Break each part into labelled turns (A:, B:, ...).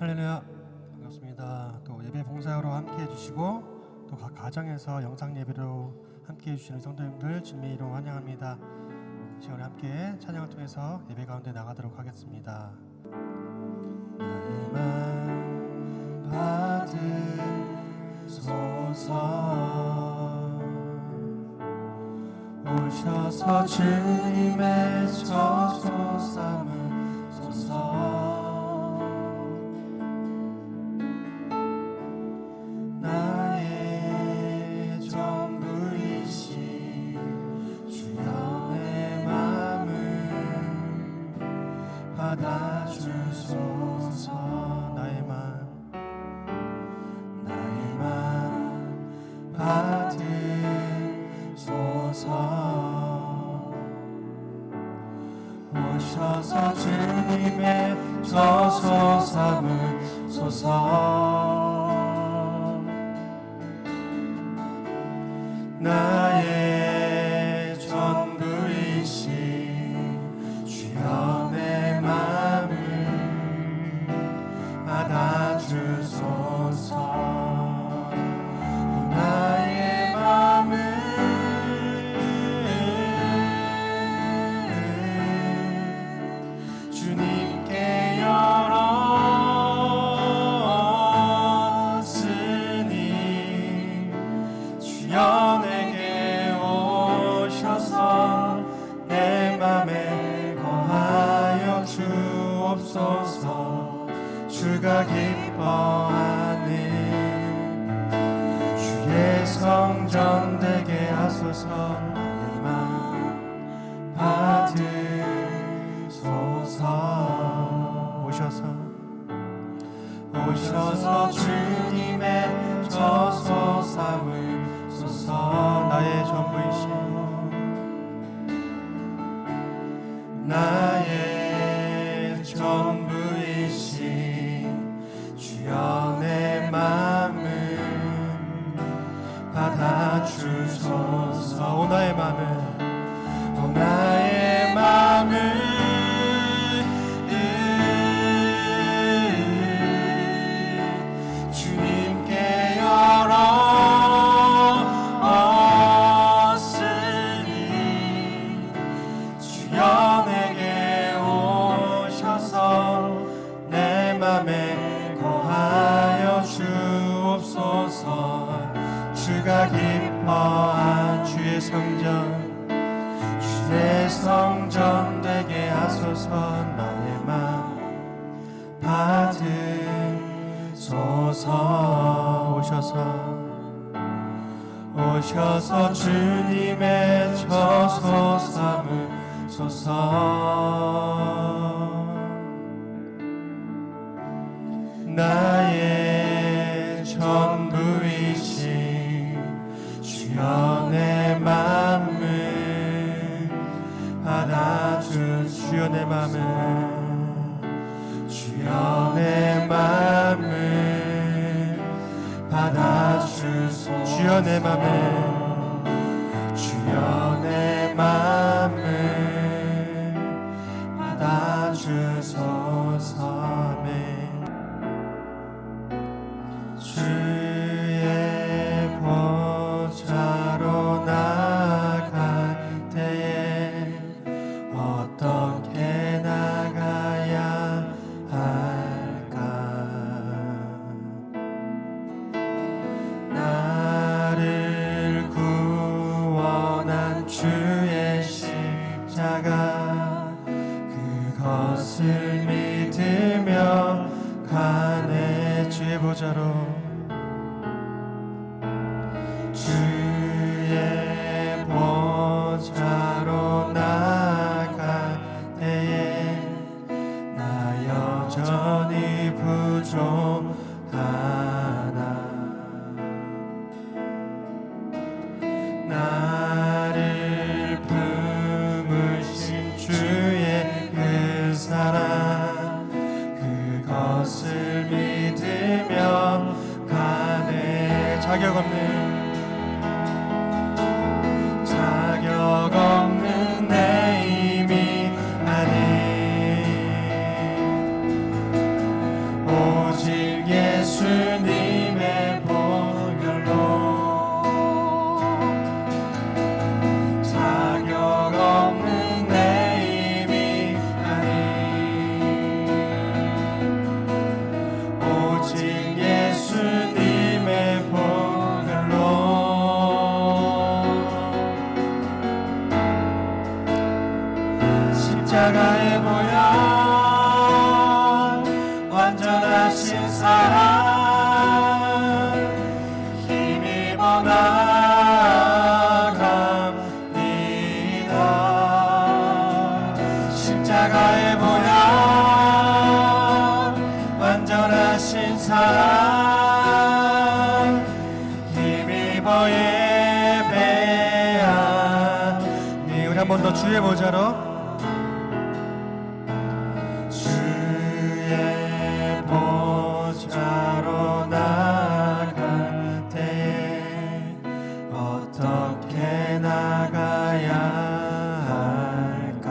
A: 할렐루야, 반갑습니다. 또 예배 봉사로 함께 해주시고 또 각 가정에서 영상 예배로 함께 해주시는 성도님들 주님의 이름 환영합니다. 이 시간에 함께 찬양을 통해서 예배 가운데 나가도록 하겠습니다. 나의 마음 받으소서, 오셔서 주님의 저소 삼으소서. 나의 전부이신 주여 내 맘을 받아주소서. 나의 맘 받으소서. 오셔서 주님의 저소 삼으소서. 나의 전부이신 주여 내 맘을 받아주소서. 나의 맘을 주님께 열었으니 주여 내게 오셔서 내 맘에 거하여 주옵소서. 주가 기뻐하는 주의 성전 되게 하소서. 나의 맘 받으소서. 오셔서 주님의 저소 삼으소서. 나의 전부이신 나의 전부이신 주여 내 맘을 받아주소서. 오 나의 맘을 주님께 열었으니 주여 내게 오셔서 내 맘에 거하여 주옵소서. 주가 기뻐한 주의 성전 되게 하소서. 나의 맘 받으소서. 오셔서 주님의 저소 삼으소서. 나의 전부이신 주여 내 맘을 주여 내 맘을 받아주소서. 주여 내 맘을 받아주소서. 아멘. 주의 보좌로 나갈 때에 어떻게 나가야 할까? 나를 구원한 주의 십자가 그것을 믿으며 가네. 주의 보좌로 나갈 때에 나 여전히 부족하나. 나를 품으신 주의 그 사랑 그것을 믿으며 가네. 자격 없는 내 힘이 아닌 오직 사랑 힘입어 예배하니. 우리 한 번 더 주의 보좌로, 주의 보좌로 나갈 때에 어떻게 나가야 할까?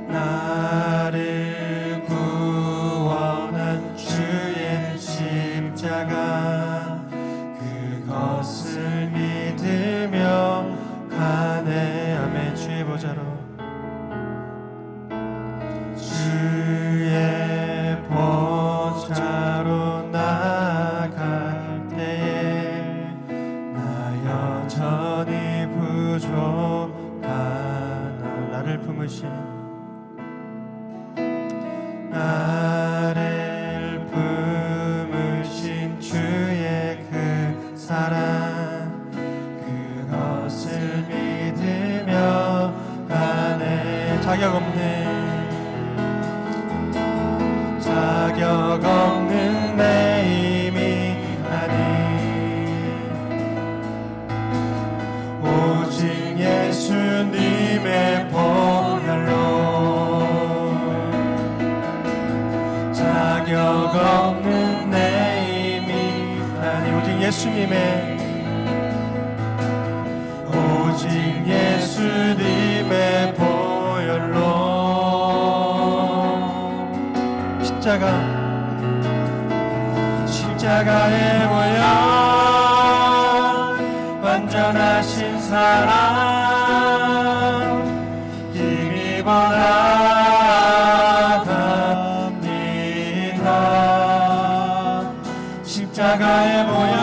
A: 나를 구원한 주의 십자가, 그것을 믿으며 가네. 아멘. 주의 보좌로, 주의 보좌로 나갈 때에 나 여전히 부족하나. 나를 품으신, 나를 품으신 주의 그 사랑, 그것을 믿으며 가네. 자격 없는 내 힘이 아니, 오직 예수님의 보혈로. 자격 없는 내 힘이 아니, 오직 예수님의 보혈로. 십자가의 보혈, 완전하신 사랑 힘입어 나갑니다. 십자가의 보혈,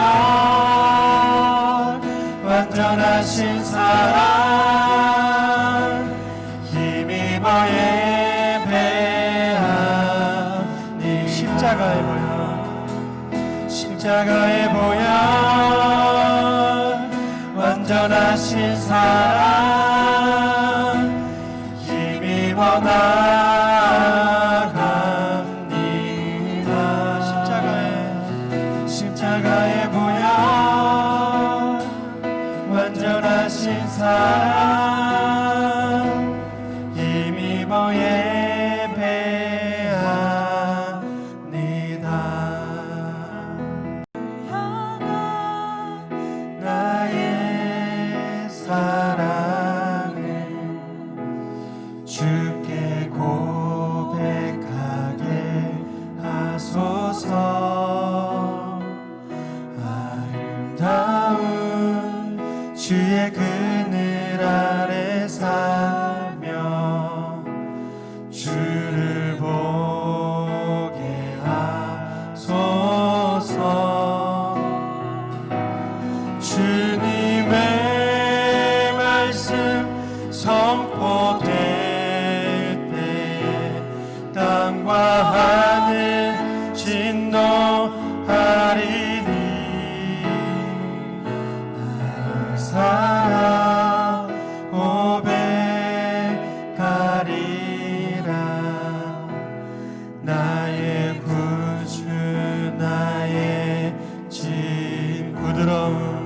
A: 완전하신 사랑 힘입어 예배하니. 십자가의 보혈, 십자가의 보혈, 완전하신 사랑 힘입어 나갑니다. 십자가의 보혈, 완전하신 사랑 힘입어 예배합니다. 나의 사랑을 주께 고백하게 하소서. 아름다운 주의 그늘 아래 살며 주를 보게 하소서. 주님의 말씀 선포될 때에 땅과 하늘 진동하리니. 나의 사랑 고백하리라. 나의 구주 나의 진. 부드러운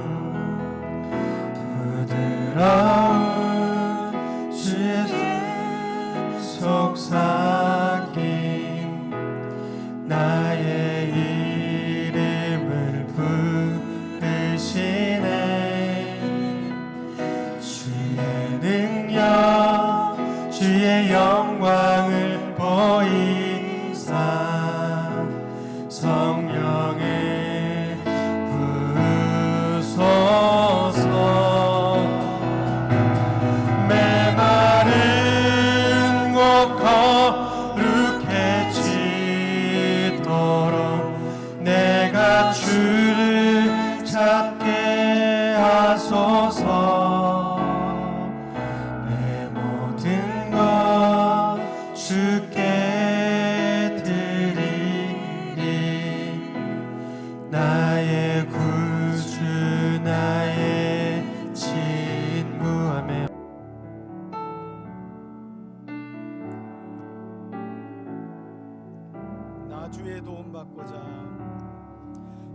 A: 주의 속삭임. 나의 이름을 부르시네. 주의 능력 주의 영광을 보이사 성령을 부으소서. 메마른 곳 거룩해지도록 내가 주를 찾게 하소서. 내 모든 것 주께 드리리.
B: 나 주의 도움 받고자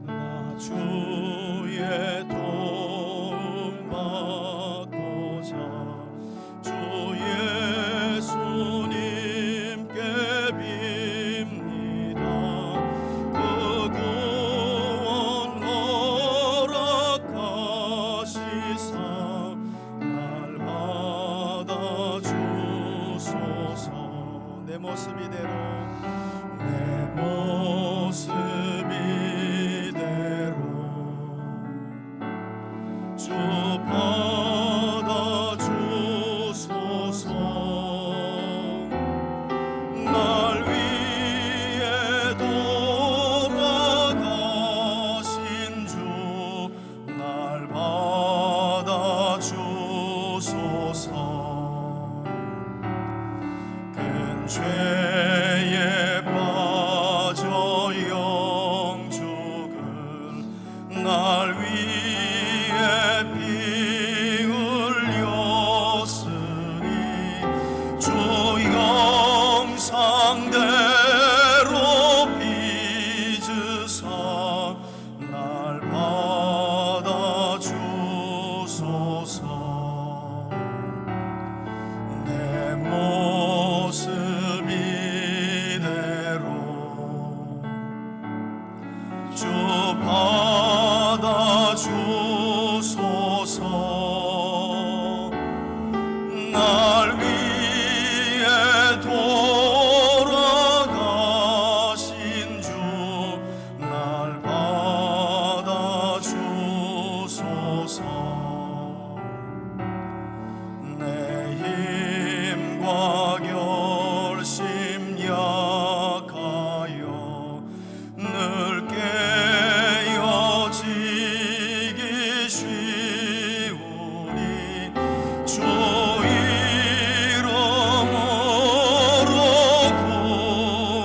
C: 나 주의 도움 받고자 주 예수님께 빕니다. 그 구원 허락하시사 날 받아주소서.
B: 내 모습 이대로
C: 내 모습 이대로 주 받아주소서. 날 위해 돌아가신 주 날 받아주소서. 큰 죄에 빠져 영죽을 날 위해 피 흘렸으니 주 영상대로 빚으사 날 받아주소서. 내 모습 이대로 주 받아주소서. 날 위해 돌아가신 주 날 받아주소서. 내 힘과 결심 약하여 늘 깨어지기 쉬우니 주 이름으로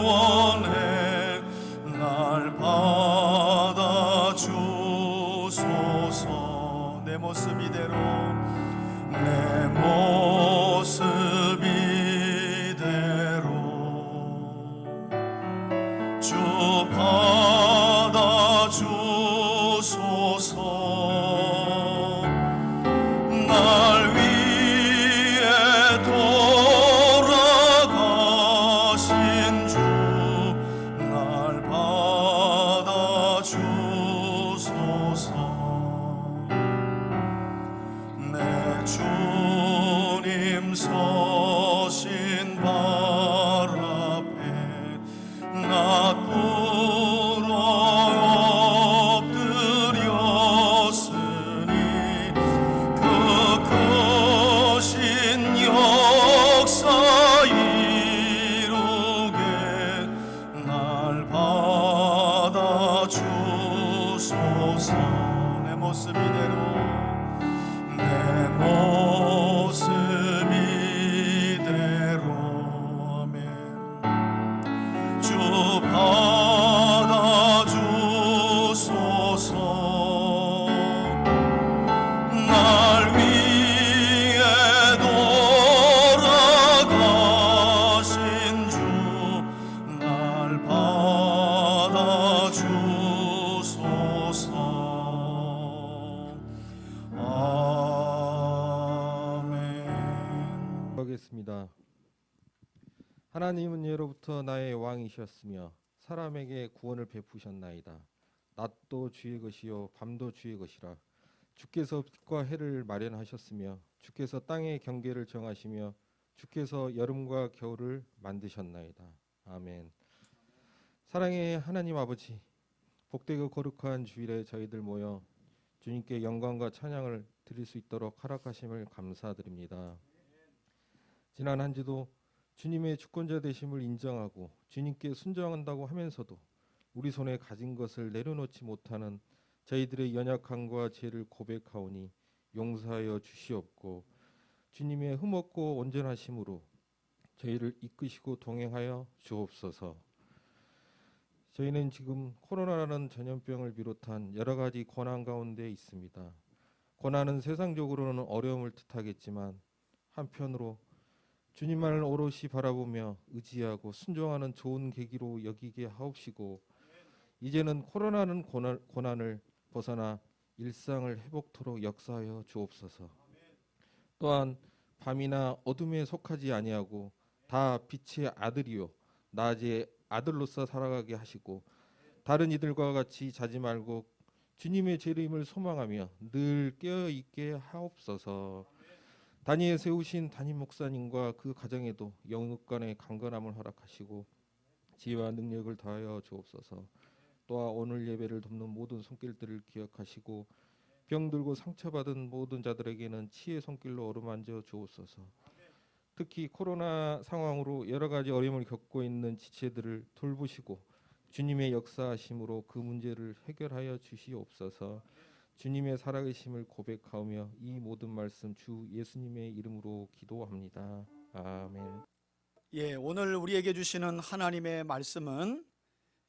C: 구원해 날 받아주소서.
B: 내 모습 이대로
C: 내 모습 이대로 주 받아주소서. 날 위해 돌아가신 주 날 받아주소서. 내 주님 서신 발 앞에 나 꿇어 엎드렸으니 그 크신 역사 이루게 날 받아주소서.
B: 내 모습 이대로
C: 내 모습 이대로 아멘. 주 받아주소서. 날 위해 돌아가신 주 날 받아주소서.
D: 하겠습니다. 하나님은 예로부터 나의 왕이셨으며 사람에게 구원을 베푸셨나이다. 낮도 주의 것이요 밤도 주의 것이라. 주께서 빛과 해를 마련하셨으며 주께서 땅의 경계를 정하시며 주께서 여름과 겨울을 만드셨나이다. 아멘. 사랑의 하나님 아버지, 복되고 거룩한 주일에 저희들 모여 주님께 영광과 찬양을 드릴 수 있도록 허락하심을 감사드립니다. 지난 한 주도 주님의 주권자 되심을 인정하고 주님께 순종한다고 하면서도 우리 손에 가진 것을 내려놓지 못하는 저희들의 연약함과 죄를 고백하오니 용서하여 주시옵고 주님의 흠없고 온전하심으로 저희를 이끄시고 동행하여 주옵소서. 저희는 지금 코로나라는 전염병을 비롯한 여러 가지 고난 가운데 있습니다. 고난은 세상적으로는 어려움을 뜻하겠지만 한편으로 주님만을 오롯이 바라보며 의지하고 순종하는 좋은 계기로 여기게 하옵시고 이제는 코로나는 고난을 벗어나 일상을 회복토록 역사하여 주옵소서. 또한 밤이나 어둠에 속하지 아니하고 다 빛의 아들이요 낮의 아들로서 살아가게 하시고 다른 이들과 같이 자지 말고 주님의 재림을 소망하며 늘 깨어 있게 하옵소서. 단위에 세우신 담임 목사님과 그 가정에도 영육간의 강건함을 허락하시고 지혜와 능력을 더하여 주옵소서. 또한 오늘 예배를 돕는 모든 손길들을 기억하시고 병들고 상처받은 모든 자들에게는 치의 손길로 어루만져 주옵소서. 특히 코로나 상황으로 여러 가지 어려움을 겪고 있는 지체들을 돌보시고 주님의 역사하심으로 그 문제를 해결하여 주시옵소서. 주님의 살아계심을 고백하며 이 모든 말씀 주 예수님의 이름으로 기도합니다. 아멘.
B: 예, 오늘 우리에게 주시는 하나님의 말씀은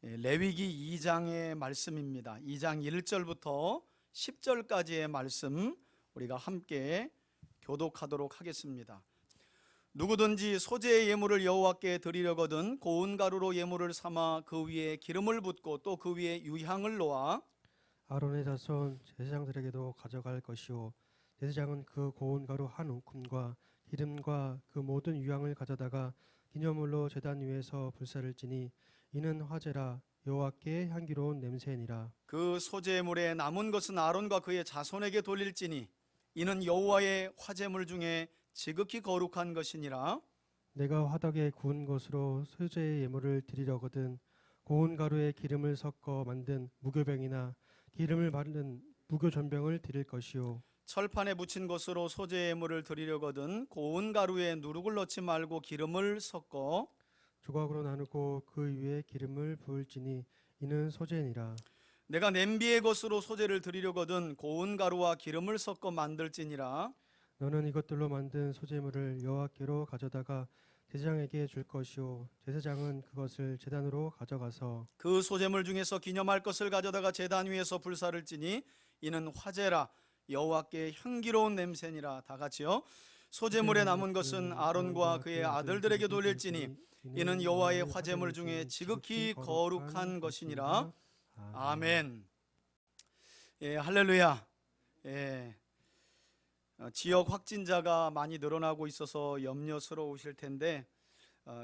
B: 레위기 2장의 말씀입니다. 2장 1절부터 10절까지의 말씀 우리가 함께 교독하도록 하겠습니다. 누구든지 소재의 예물을 여호와께 드리려거든 고운 가루로 예물을 삼아 그 위에 기름을 붓고 또 그 위에 유향을 놓아
A: 아론의 자손 제사장들에게도 가져갈 것이요 제사장은 그 고운 가루 한 움큼과 기름과 그 모든 유향을 가져다가 기념물로 제단 위에서 불사를 지니 이는 화제라 여호와께 향기로운 냄새니라.
B: 그 소재물에 남은 것은 아론과 그의 자손에게 돌릴지니 이는 여호와의 화제물 중에 지극히 거룩한 것이니라.
A: 내가 화덕에 구운 것으로 소재의 예물을 드리려거든 고운 가루에 기름을 섞어 만든 무교병이나 기름을 바르는 무교전병을 드릴 것이요
B: 철판에 묻힌 것으로 소재 예물을 드리려거든 고운 가루에 누룩을 넣지 말고 기름을 섞어
A: 조각으로 나누고 그 위에 기름을 부을지니 이는 소재니라.
B: 내가 냄비의 것으로 소재를 드리려거든 고운 가루와 기름을 섞어 만들지니라.
A: 너는 이것들로 만든 소재물을 여호와께로 가져다가 제사장에게 줄 것이요 제사장은 그것을 제단으로 가져가서
B: 그 소재물 중에서 기념할 것을 가져다가 제단 위에서 불사를 지니 이는 화제라 여호와께 향기로운 냄새니라. 다 같이요. 소재물에 남은 것은 아론과 그의 아들들에게 돌릴지니 이는 여호와의 화제물 중에 지극히 거룩한 것이니라. 아멘. 예, 할렐루야. 예. 지역 확진자가 많이 늘어나고 있어서 염려스러우실 텐데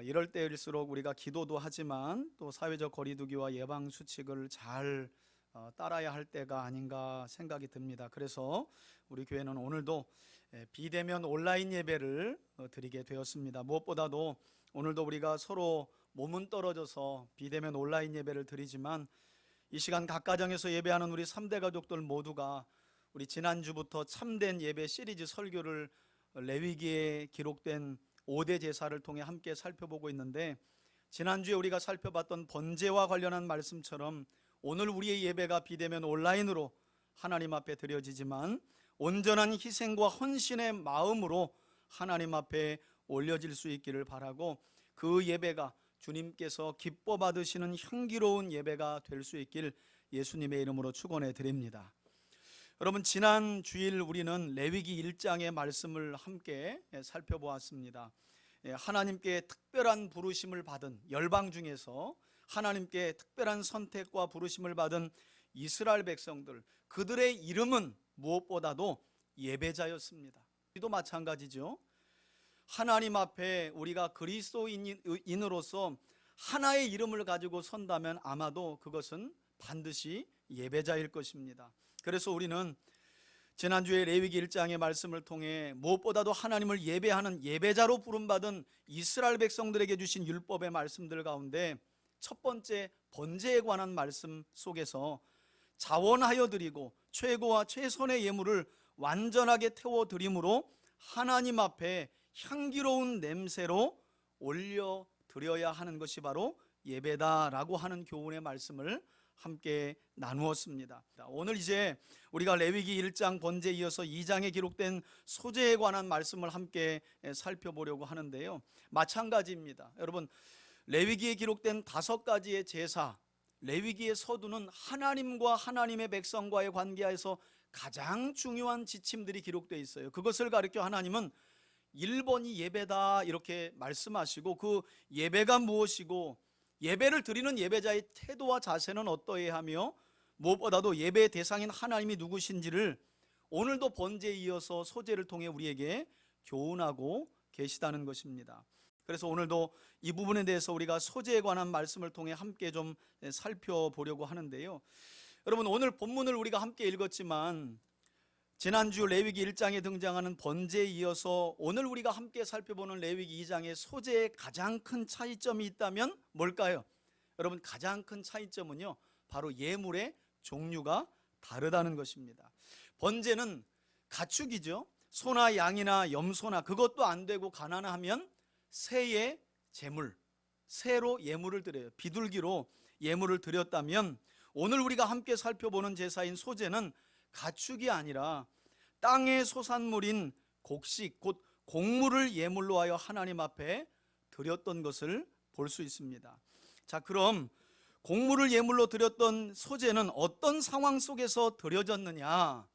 B: 이럴 때일수록 우리가 기도도 하지만 또 사회적 거리두기와 예방 수칙을 잘 따라야 할 때가 아닌가 생각이 듭니다. 그래서 우리 교회는 오늘도 비대면 온라인 예배를 드리게 되었습니다. 무엇보다도 오늘도 우리가 서로 몸은 떨어져서 비대면 온라인 예배를 드리지만 이 시간 각 가정에서 예배하는 우리 3대 가족들 모두가 우리 지난주부터 참된 예배 시리즈 설교를 레위기에 기록된 5대 제사를 통해 함께 살펴보고 있는데 지난주에 우리가 살펴봤던 번제와 관련한 말씀처럼 오늘 우리의 예배가 비대면 온라인으로 하나님 앞에 드려지지만 온전한 희생과 헌신의 마음으로 하나님 앞에 올려질 수 있기를 바라고 그 예배가 주님께서 기뻐 받으시는 향기로운 예배가 될 수 있길 예수님의 이름으로 축원해 드립니다. 여러분, 지난 주일 우리는 레위기 1장의 말씀을 함께 살펴보았습니다. 하나님께 특별한 부르심을 받은 열방 중에서 하나님께 특별한 선택과 부르심을 받은 이스라엘 백성들, 그들의 이름은 무엇보다도 예배자였습니다. 우리도 마찬가지죠. 하나님 앞에 우리가 그리스도인으로서 하나의 이름을 가지고 선다면 아마도 그것은 반드시 예배자일 것입니다. 그래서 우리는 지난주에 레위기 1장의 말씀을 통해 무엇보다도 하나님을 예배하는 예배자로 부름받은 이스라엘 백성들에게 주신 율법의 말씀들 가운데 첫 번째 번제에 관한 말씀 속에서 자원하여 드리고 최고와 최선의 예물을 완전하게 태워 드림으로 하나님 앞에 향기로운 냄새로 올려 드려야 하는 것이 바로 예배다라고 하는 교훈의 말씀을 함께 나누었습니다. 오늘 이제 우리가 레위기 1장 번제에 이어서 2장에 기록된 소제에 관한 말씀을 함께 살펴보려고 하는데요. 마찬가지입니다. 여러분, 레위기에 기록된 5가지의 제사, 레위기의 서두는 하나님과 하나님의 백성과의 관계에서 가장 중요한 지침들이 기록되어 있어요. 그것을 가리켜 하나님은 1번이 예배다 이렇게 말씀하시고, 그 예배가 무엇이고 예배를 드리는 예배자의 태도와 자세는 어떠해야 하며 무엇보다도 예배의 대상인 하나님이 누구신지를 오늘도 번제에 이어서 소제를 통해 우리에게 교훈하고 계시다는 것입니다. 그래서 오늘도 이 부분에 대해서 우리가 소제에 관한 말씀을 통해 함께 좀 살펴보려고 하는데요. 여러분, 오늘 본문을 우리가 함께 읽었지만 지난주 레위기 1장에 등장하는 번제에 이어서 오늘 우리가 함께 살펴보는 레위기 2장의 소제의 가장 큰 차이점이 있다면 뭘까요? 여러분, 가장 큰 차이점은요, 바로 예물의 종류가 다르다는 것입니다. 번제는 가축이죠. 소나 양이나 염소나, 그것도 안 되고 가난하면 새의 제물, 새로 예물을 드려요. 비둘기로 예물을 드렸다면 오늘 우리가 함께 살펴보는 제사인 소제는 가축이 아니라 땅의 소산물인 곡식, 곧 곡물을 예물로 하여 하나님 앞에 드렸던 것을 볼 수 있습니다. 자, 그럼 곡물을 예물로 드렸던 소제는 어떤 상황 속에서 드려졌느냐?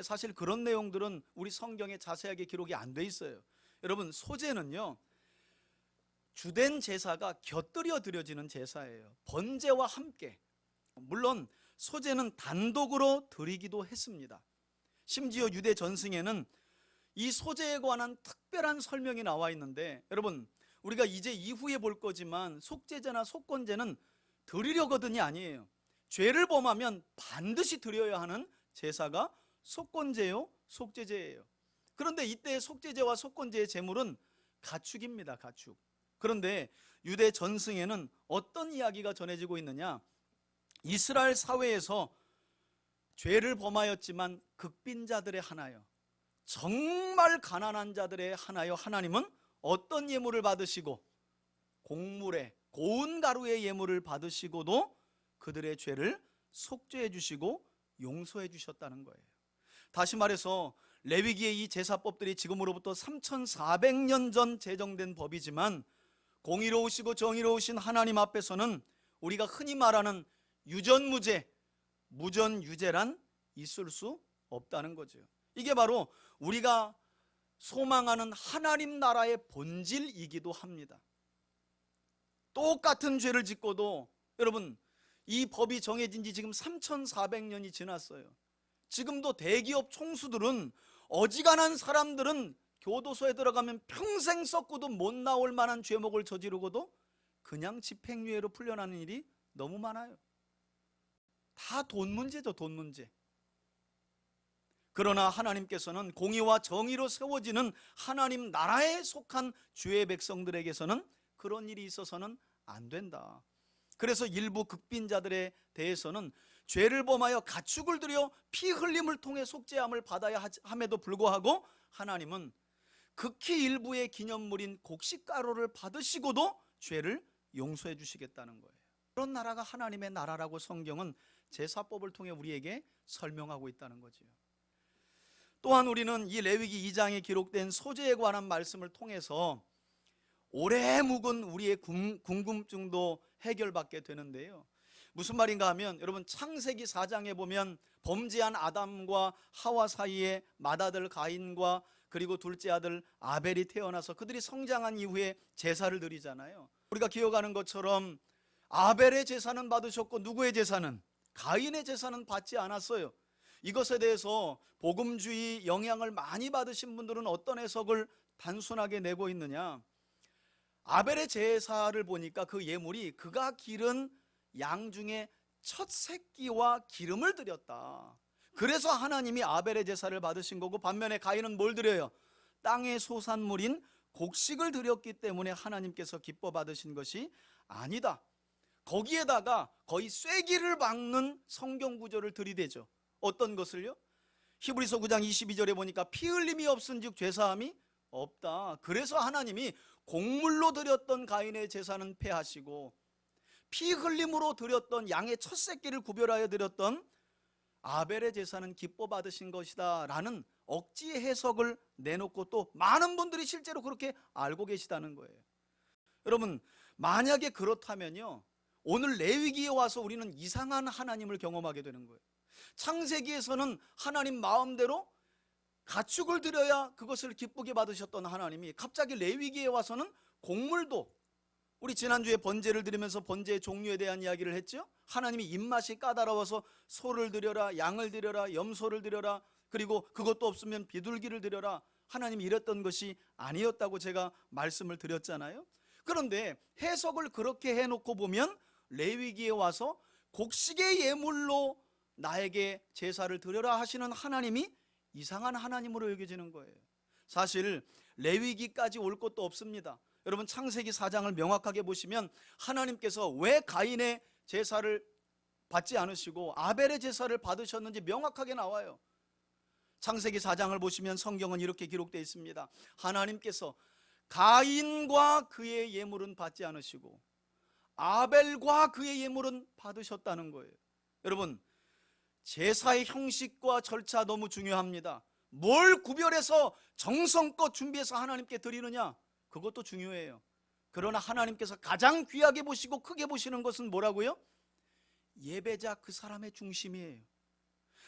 B: 사실 그런 내용들은 우리 성경에 자세하게 기록이 안 돼 있어요. 여러분, 소제는요, 주된 제사가 곁들여 드려지는 제사예요. 번제와 함께. 물론 소제는 단독으로 드리기도 했습니다. 심지어 유대 전승에는 이 소제에 관한 특별한 설명이 나와 있는데, 여러분, 우리가 이제 이후에 볼 거지만 속죄제나 속건제는 드리려거든이 아니에요. 죄를 범하면 반드시 드려야 하는 제사가 속건제요, 속죄제예요. 그런데 이때 속죄제와 속건제의 제물은 가축입니다. 가축. 그런데 유대 전승에는 어떤 이야기가 전해지고 있느냐? 이스라엘 사회에서 죄를 범하였지만 극빈자들의 하나요, 정말 가난한 자들의 하나요, 하나님은 어떤 예물을 받으시고 곡물의 고운 가루의 예물을 받으시고도 그들의 죄를 속죄해 주시고 용서해 주셨다는 거예요. 다시 말해서 레위기의 이 제사법들이 지금으로부터 3400년 전 제정된 법이지만 공의로우시고 정의로우신 하나님 앞에서는 우리가 흔히 말하는 유전무죄, 무전유죄란 있을 수 없다는 거죠. 이게 바로 우리가 소망하는 하나님 나라의 본질이기도 합니다. 똑같은 죄를 짓고도 여러분, 이 법이 정해진 지 지금 3400년이 지났어요. 지금도 대기업 총수들은, 어지간한 사람들은 교도소에 들어가면 평생 썩고도 못 나올 만한 죄목을 저지르고도 그냥 집행유예로 풀려나는 일이 너무 많아요. 다 돈 문제죠, 돈 문제. 그러나 하나님께서는 공의와 정의로 세워지는 하나님 나라에 속한 주의 백성들에게서는 그런 일이 있어서는 안 된다. 그래서 일부 극빈자들에 대해서는 죄를 범하여 가축을 들여 피 흘림을 통해 속죄함을 받아야 함에도 불구하고 하나님은 극히 일부의 기념물인 곡식가루를 받으시고도 죄를 용서해 주시겠다는 거예요. 그런 나라가 하나님의 나라라고 성경은 제사법을 통해 우리에게 설명하고 있다는 거지요. 또한 우리는 이 레위기 2장에 기록된 소제에 관한 말씀을 통해서 오래 묵은 우리의 궁금증도 해결받게 되는데요. 무슨 말인가 하면, 여러분, 창세기 4장에 보면 범죄한 아담과 하와 사이에 맏아들 가인과 그리고 둘째 아들 아벨이 태어나서 그들이 성장한 이후에 제사를 드리잖아요. 우리가 기억하는 것처럼 아벨의 제사는 받으셨고 누구의 제사는? 가인의 제사는 받지 않았어요. 이것에 대해서 복음주의 영향을 많이 받으신 분들은 어떤 해석을 단순하게 내고 있느냐? 아벨의 제사를 보니까 그 예물이 그가 기른 양 중에 첫 새끼와 기름을 드렸다. 그래서 하나님이 아벨의 제사를 받으신 거고, 반면에 가인은 뭘 드려요? 땅의 소산물인 곡식을 드렸기 때문에 하나님께서 기뻐 받으신 것이 아니다. 거기에다가 거의 쐐기를 박는 성경 구절을 들이대죠. 어떤 것을요? 히브리서 9장 22절에 보니까 피 흘림이 없은즉 죄사함이 없다. 그래서 하나님이 곡물로 드렸던 가인의 제사는 폐하시고 피 흘림으로 드렸던 양의 첫 새끼를 구별하여 드렸던 아벨의 제사는 기뻐 받으신 것이다 라는 억지 해석을 내놓고 또 많은 분들이 실제로 그렇게 알고 계시다는 거예요. 여러분, 만약에 그렇다면요, 오늘 레위기에 와서 우리는 이상한 하나님을 경험하게 되는 거예요. 창세기에서는 하나님 마음대로 가축을 드려야 그것을 기쁘게 받으셨던 하나님이 갑자기 레위기에 와서는 곡물도, 우리 지난주에 번제를 드리면서 번제의 종류에 대한 이야기를 했죠. 하나님이 입맛이 까다로워서 소를 드려라, 양을 드려라, 염소를 드려라, 그리고 그것도 없으면 비둘기를 드려라, 하나님이 이랬던 것이 아니었다고 제가 말씀을 드렸잖아요. 그런데 해석을 그렇게 해놓고 보면 레위기에 와서 곡식의 예물로 나에게 제사를 드려라 하시는 하나님이 이상한 하나님으로 여겨지는 거예요. 사실 레위기까지 올 것도 없습니다. 여러분 창세기 4장을 명확하게 보시면 하나님께서 왜 가인의 제사를 받지 않으시고 아벨의 제사를 받으셨는지 명확하게 나와요. 창세기 4장을 보시면 성경은 이렇게 기록되어 있습니다. 하나님께서 가인과 그의 예물은 받지 않으시고 아벨과 그의 예물은 받으셨다는 거예요. 여러분 제사의 형식과 절차 너무 중요합니다. 뭘 구별해서 정성껏 준비해서 하나님께 드리느냐, 그것도 중요해요. 그러나 하나님께서 가장 귀하게 보시고 크게 보시는 것은 뭐라고요? 예배자 그 사람의 중심이에요.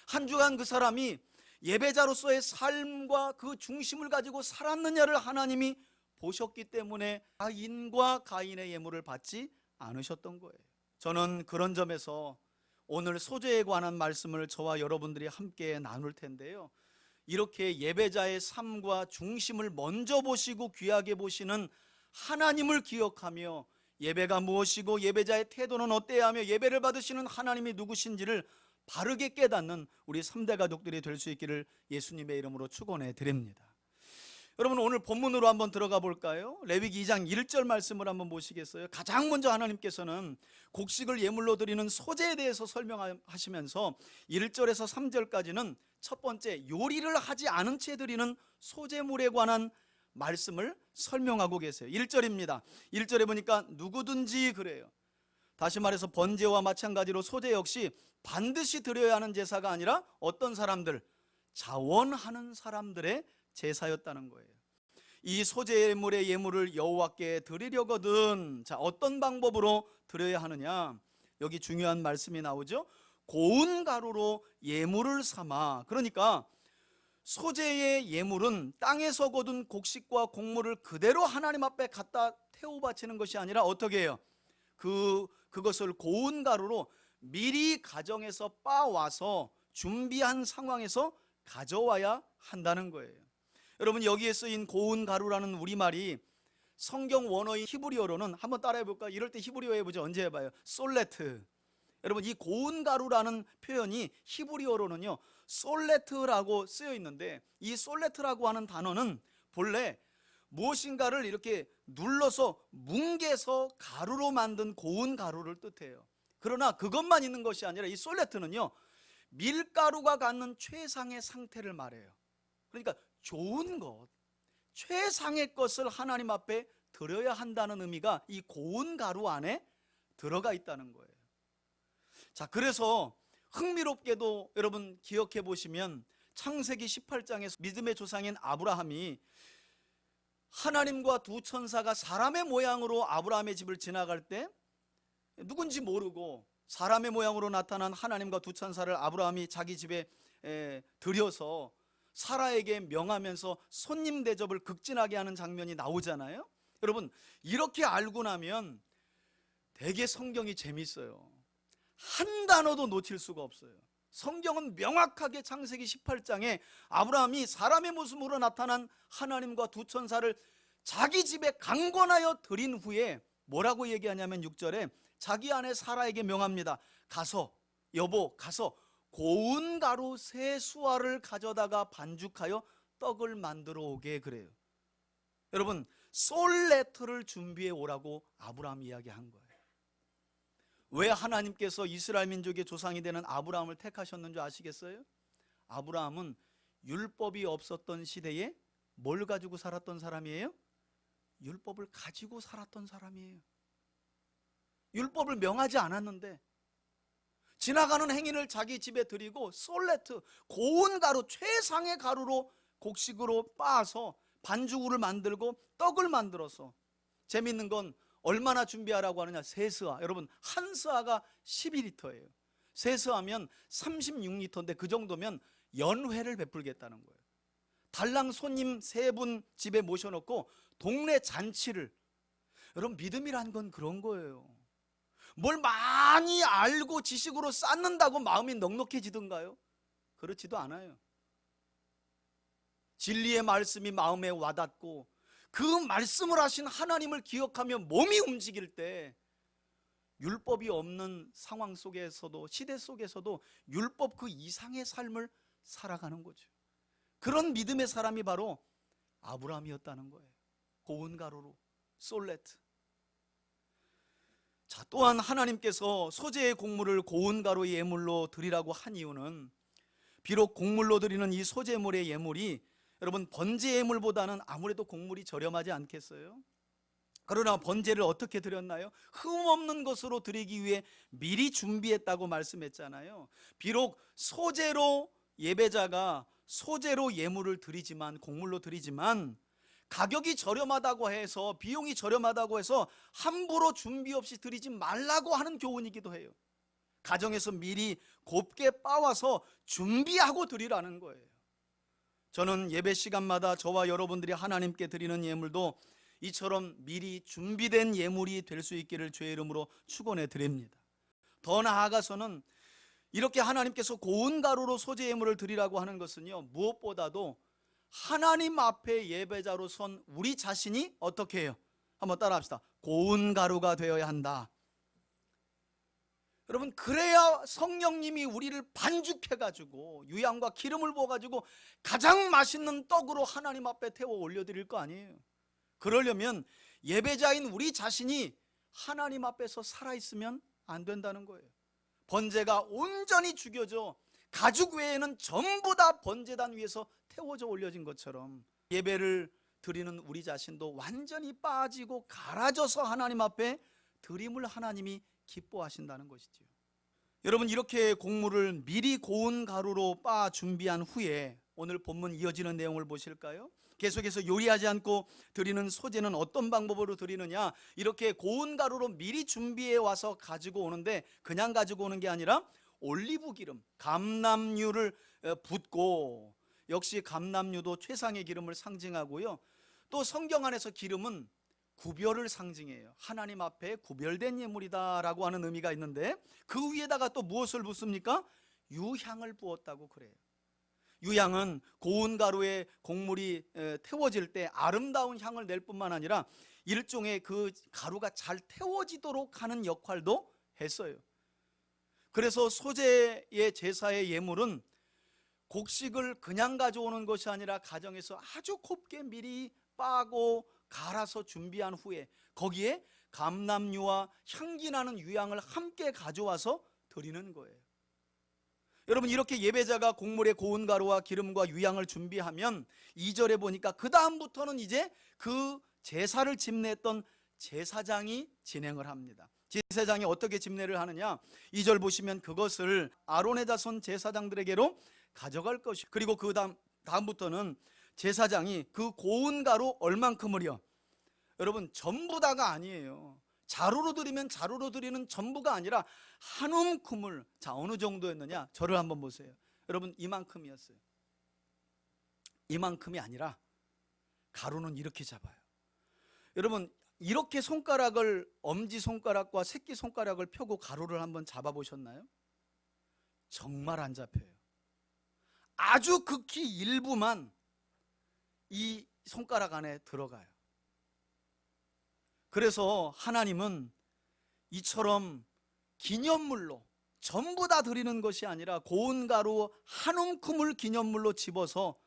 B: 한 주간 그 사람이 예배자로서의 삶과 그 중심을 가지고 살았느냐를 하나님이 보셨기 때문에 가인과 가인의 예물을 받지 않으셨던 거예요. 저는 그런 점에서 오늘 소재에 관한 말씀을 저와 여러분들이 함께 나눌 텐데요, 이렇게 예배자의 삶과 중심을 먼저 보시고 귀하게 보시는 하나님을 기억하며 예배가 무엇이고 예배자의 태도는 어때야 하며 예배를 받으시는 하나님이 누구신지를 바르게 깨닫는 우리 3대 가족들이 될 수 있기를 예수님의 이름으로 축원해 드립니다. 여러분 오늘 본문으로 한번 들어가 볼까요? 레위기 2장 1절 말씀을 한번 보시겠어요? 가장 먼저 하나님께서는 곡식을 예물로 드리는 소재에 대해서 설명하시면서 1절에서 3절까지는 첫 번째 요리를 하지 않은 채 드리는 소재물에 관한 말씀을 설명하고 계세요. 1절입니다. 1절에 보니까 누구든지 그래요. 다시 말해서 번제와 마찬가지로 소재 역시 반드시 드려야 하는 제사가 아니라 어떤 사람들, 자원하는 사람들의 제사였다는 거예요. 이 소재물의 예물을 여호와께 드리려거든, 자 어떤 방법으로 드려야 하느냐, 여기 중요한 말씀이 나오죠. 고운 가루로 예물을 삼아. 그러니까 소재의 예물은 땅에서 거둔 곡식과 곡물을 그대로 하나님 앞에 갖다 태워 바치는 것이 아니라 어떻게 해요? 그것을 고운 가루로 미리 가정에서 빻아와서 준비한 상황에서 가져와야 한다는 거예요. 여러분 여기에 쓰인 고운 가루라는 우리말이 성경 원어인 히브리어로는 한번 따라해 볼까요? 이럴 때 히브리어 해보죠. 언제 해봐요? 솔레트. 여러분 이 고운 가루라는 표현이 히브리어로는요 솔레트라고 쓰여 있는데, 이 솔레트라고 하는 단어는 본래 무엇인가를 이렇게 눌러서 뭉개서 가루로 만든 고운 가루를 뜻해요. 그러나 그것만 있는 것이 아니라 이 솔레트는요 밀가루가 갖는 최상의 상태를 말해요. 그러니까 좋은 것, 최상의 것을 하나님 앞에 드려야 한다는 의미가 이 고운 가루 안에 들어가 있다는 거예요. 자, 그래서 흥미롭게도 여러분 기억해 보시면 창세기 18장에서 믿음의 조상인 아브라함이 하나님과 두 천사가 사람의 모양으로 아브라함의 집을 지나갈 때 누군지 모르고 사람의 모양으로 나타난 하나님과 두 천사를 아브라함이 자기 집에 들여서 사라에게 명하면서 손님 대접을 극진하게 하는 장면이 나오잖아요. 여러분 이렇게 알고 나면 되게 성경이 재밌어요. 한 단어도 놓칠 수가 없어요. 성경은 명확하게 창세기 18장에 아브라함이 사람의 모습으로 나타난 하나님과 두 천사를 자기 집에 강권하여 들인 후에 뭐라고 얘기하냐면 6절에 자기 아내 사라에게 명합니다. 가서 여보 가서 고운 가루 세 수알을 가져다가 반죽하여 떡을 만들어 오게 그래요. 여러분 솔레트를 준비해 오라고 아브라함이 이야기한 거예요. 왜 하나님께서 이스라엘 민족의 조상이 되는 아브라함을 택하셨는 줄 아시겠어요? 아브라함은 율법이 없었던 시대에 뭘 가지고 살았던 사람이에요? 율법을 가지고 살았던 사람이에요. 율법을 명하지 않았는데 지나가는 행인을 자기 집에 들이고 솔레트, 고운 가루, 최상의 가루로 곡식으로 빻아서 반죽을 만들고 떡을 만들어서, 재밌는 건 얼마나 준비하라고 하느냐? 세 스아. 여러분 한 스아가 12리터예요. 세 스아면 36리터인데 그 정도면 연회를 베풀겠다는 거예요. 달랑 손님 3분 집에 모셔놓고 동네 잔치를. 여러분, 믿음이란 건 그런 거예요. 뭘 많이 알고 지식으로 쌓는다고 마음이 넉넉해지던가요? 그렇지도 않아요. 진리의 말씀이 마음에 와닿고 그 말씀을 하신 하나님을 기억하며 몸이 움직일 때 율법이 없는 상황 속에서도, 시대 속에서도 율법 그 이상의 삶을 살아가는 거죠. 그런 믿음의 사람이 바로 아브라함이었다는 거예요. 고운 가루로, 솔레트. 자, 또한 하나님께서 소재의 곡물을 고운 가루의 예물로 드리라고 한 이유는, 비록 곡물로 드리는 이 소재물의 예물이 여러분 번제 예물보다는 아무래도 곡물이 저렴하지 않겠어요? 그러나 번제를 어떻게 드렸나요? 흠없는 것으로 드리기 위해 미리 준비했다고 말씀했잖아요. 비록 소재로 예배자가 소재로 예물을 드리지만, 곡물로 드리지만 가격이 저렴하다고 해서, 비용이 저렴하다고 해서 함부로 준비 없이 드리지 말라고 하는 교훈이기도 해요. 가정에서 미리 곱게 빻아서 준비하고 드리라는 거예요. 저는 예배 시간마다 저와 여러분들이 하나님께 드리는 예물도 이처럼 미리 준비된 예물이 될 수 있기를 주의 이름으로 축원해 드립니다. 더 나아가서는 이렇게 하나님께서 고운 가루로 소재 예물을 드리라고 하는 것은요, 무엇보다도 하나님 앞에 예배자로 선 우리 자신이 어떻게 해요? 한번 따라 합시다. 고운 가루가 되어야 한다. 여러분, 그래야 성령님이 우리를 반죽해가지고 유향과 기름을 부어가지고 가장 맛있는 떡으로 하나님 앞에 태워 올려드릴 거 아니에요. 그러려면 예배자인 우리 자신이 하나님 앞에서 살아있으면 안 된다는 거예요. 번제가 온전히 죽여져 가죽 외에는 전부 다 번제단 위에서 태워져 올려진 것처럼 예배를 드리는 우리 자신도 완전히 빠지고 갈아져서 하나님 앞에 드림을 하나님이 기뻐하신다는 것이죠. 여러분, 이렇게 곡물을 미리 고운 가루로 빻아 준비한 후에 오늘 본문 이어지는 내용을 보실까요? 계속해서 요리하지 않고 드리는 소재는 어떤 방법으로 드리느냐? 이렇게 고운 가루로 미리 준비해 와서 가지고 오는데, 그냥 가지고 오는 게 아니라 올리브 기름, 감람유를 붓고, 역시 감람유도 최상의 기름을 상징하고요. 또 성경 안에서 기름은 구별을 상징해요. 하나님 앞에 구별된 예물이다라고 하는 의미가 있는데, 그 위에다가 또 무엇을 붓습니까? 유향을 부었다고 그래요. 유향은 고운 가루에 곡물이 태워질 때 아름다운 향을 낼 뿐만 아니라 일종의 그 가루가 잘 태워지도록 하는 역할도 했어요. 그래서 소재의 제사의 예물은 곡식을 그냥 가져오는 것이 아니라 가정에서 아주 곱게 미리 빻고 갈아서 준비한 후에 거기에 감람유와 향기 나는 유향을 함께 가져와서 드리는 거예요. 여러분, 이렇게 예배자가 곡물에 고운 가루와 기름과 유향을 준비하면 2절에 보니까 그 다음부터는 이제 그 제사를 집례했던 제사장이 진행을 합니다. 제사장이 어떻게 집례를 하느냐? 2절 보시면 그것을 아론의 자손 제사장들에게로 가져갈 것이, 그리고 그 다음부터는 제사장이 그 고운 가루 얼만큼을요? 여러분, 전부 다가 아니에요. 자루로 드리면 자루로 드리는 전부가 아니라 한 움큼을, 자, 어느 정도였느냐? 저를 한번 보세요. 여러분, 이만큼이었어요. 이만큼이 아니라 가루는 이렇게 잡아요. 여러분, 이렇게 손가락을, 엄지손가락과 새끼손가락을 펴고 가루를 한번 잡아보셨나요? 정말 안 잡혀요. 아주 극히 일부만 이 손가락 안에 들어가요. 그래서 하나님은 이처럼 기념물로 전부 다 드리는 것이 아니라 고운 가루 한 움큼을 기념물로 집어서,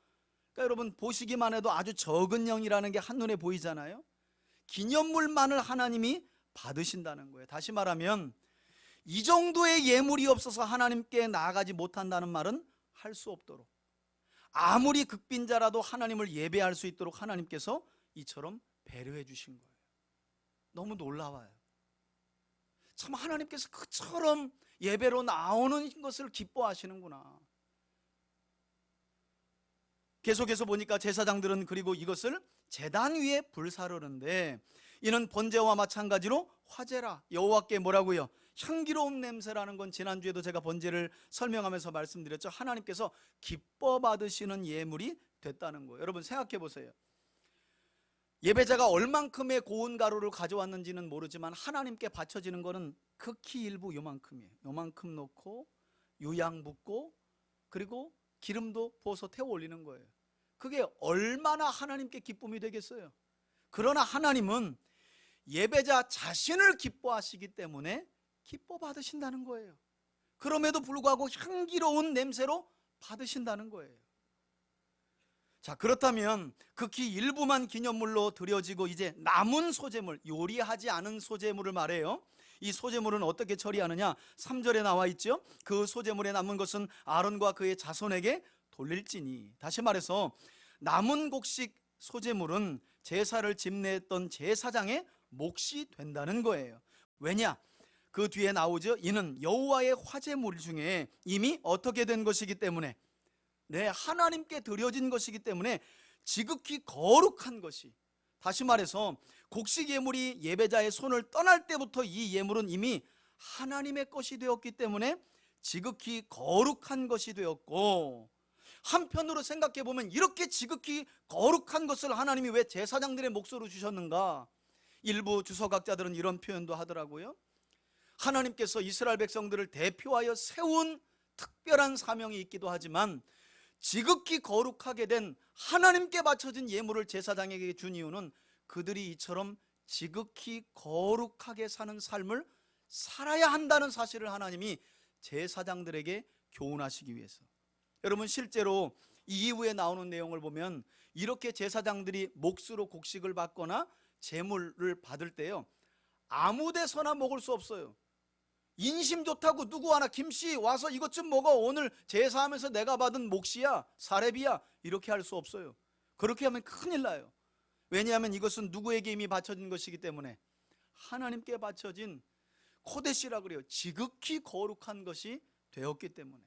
B: 그러니까 여러분 보시기만 해도 아주 적은 양이라는 게 한눈에 보이잖아요. 기념물만을 하나님이 받으신다는 거예요. 다시 말하면 이 정도의 예물이 없어서 하나님께 나아가지 못한다는 말은 할 수 없도록, 아무리 극빈자라도 하나님을 예배할 수 있도록 하나님께서 이처럼 배려해 주신 거예요. 너무 놀라워요. 참, 하나님께서 그처럼 예배로 나오는 것을 기뻐하시는구나. 계속해서 보니까 제사장들은 그리고 이것을 제단 위에 불사르는데, 이는 번제와 마찬가지로 화제라, 여호와께 뭐라고요? 향기로운 냄새라는 건 지난주에도 제가 번제를 설명하면서 말씀드렸죠. 하나님께서 기뻐 받으시는 예물이 됐다는 거예요. 여러분 생각해 보세요. 예배자가 얼만큼의 고운 가루를 가져왔는지는 모르지만 하나님께 바쳐지는 거는 극히 일부 요만큼이에요. 요만큼 넣고 유향 붓고 그리고 기름도 부어서 태워 올리는 거예요. 그게 얼마나 하나님께 기쁨이 되겠어요. 그러나 하나님은 예배자 자신을 기뻐하시기 때문에 기뻐 받으신다는 거예요. 그럼에도 불구하고 향기로운 냄새로 받으신다는 거예요. 자, 그렇다면 극히 일부만 기념물로 드려지고 이제 남은 소재물, 요리하지 않은 소재물을 말해요. 이 소재물은 어떻게 처리하느냐? 3절에 나와 있죠. 그 소재물에 남은 것은 아론과 그의 자손에게 돌릴지니. 다시 말해서 남은 곡식 소재물은 제사를 집례했던 제사장의 몫이 된다는 거예요. 왜냐? 그 뒤에 나오죠. 이는 여호와의 화제물 중에 이미 어떻게 된 것이기 때문에, 네, 하나님께 드려진 것이기 때문에 지극히 거룩한 것이, 다시 말해서 곡식 예물이 예배자의 손을 떠날 때부터 이 예물은 이미 하나님의 것이 되었기 때문에 지극히 거룩한 것이 되었고, 한편으로 생각해 보면 이렇게 지극히 거룩한 것을 하나님이 왜 제사장들의 몫으로 주셨는가? 일부 주석학자들은 이런 표현도 하더라고요. 하나님께서 이스라엘 백성들을 대표하여 세운 특별한 사명이 있기도 하지만 지극히 거룩하게 된 하나님께 바쳐진 예물을 제사장에게 준 이유는 그들이 이처럼 지극히 거룩하게 사는 삶을 살아야 한다는 사실을 하나님이 제사장들에게 교훈하시기 위해서. 여러분, 실제로 이 이후에 나오는 내용을 보면 이렇게 제사장들이 몫으로 곡식을 받거나 제물을 받을 때요, 아무 데서나 먹을 수 없어요. 인심 좋다고 누구 하나 김씨 와서 이것 좀 먹어, 오늘 제사하면서 내가 받은 몫이야, 사례비야, 이렇게 할 수 없어요. 그렇게 하면 큰일 나요. 왜냐하면 이것은 누구에게 이미 바쳐진 것이기 때문에 하나님께 바쳐진 코데시라 그래요. 지극히 거룩한 것이 되었기 때문에.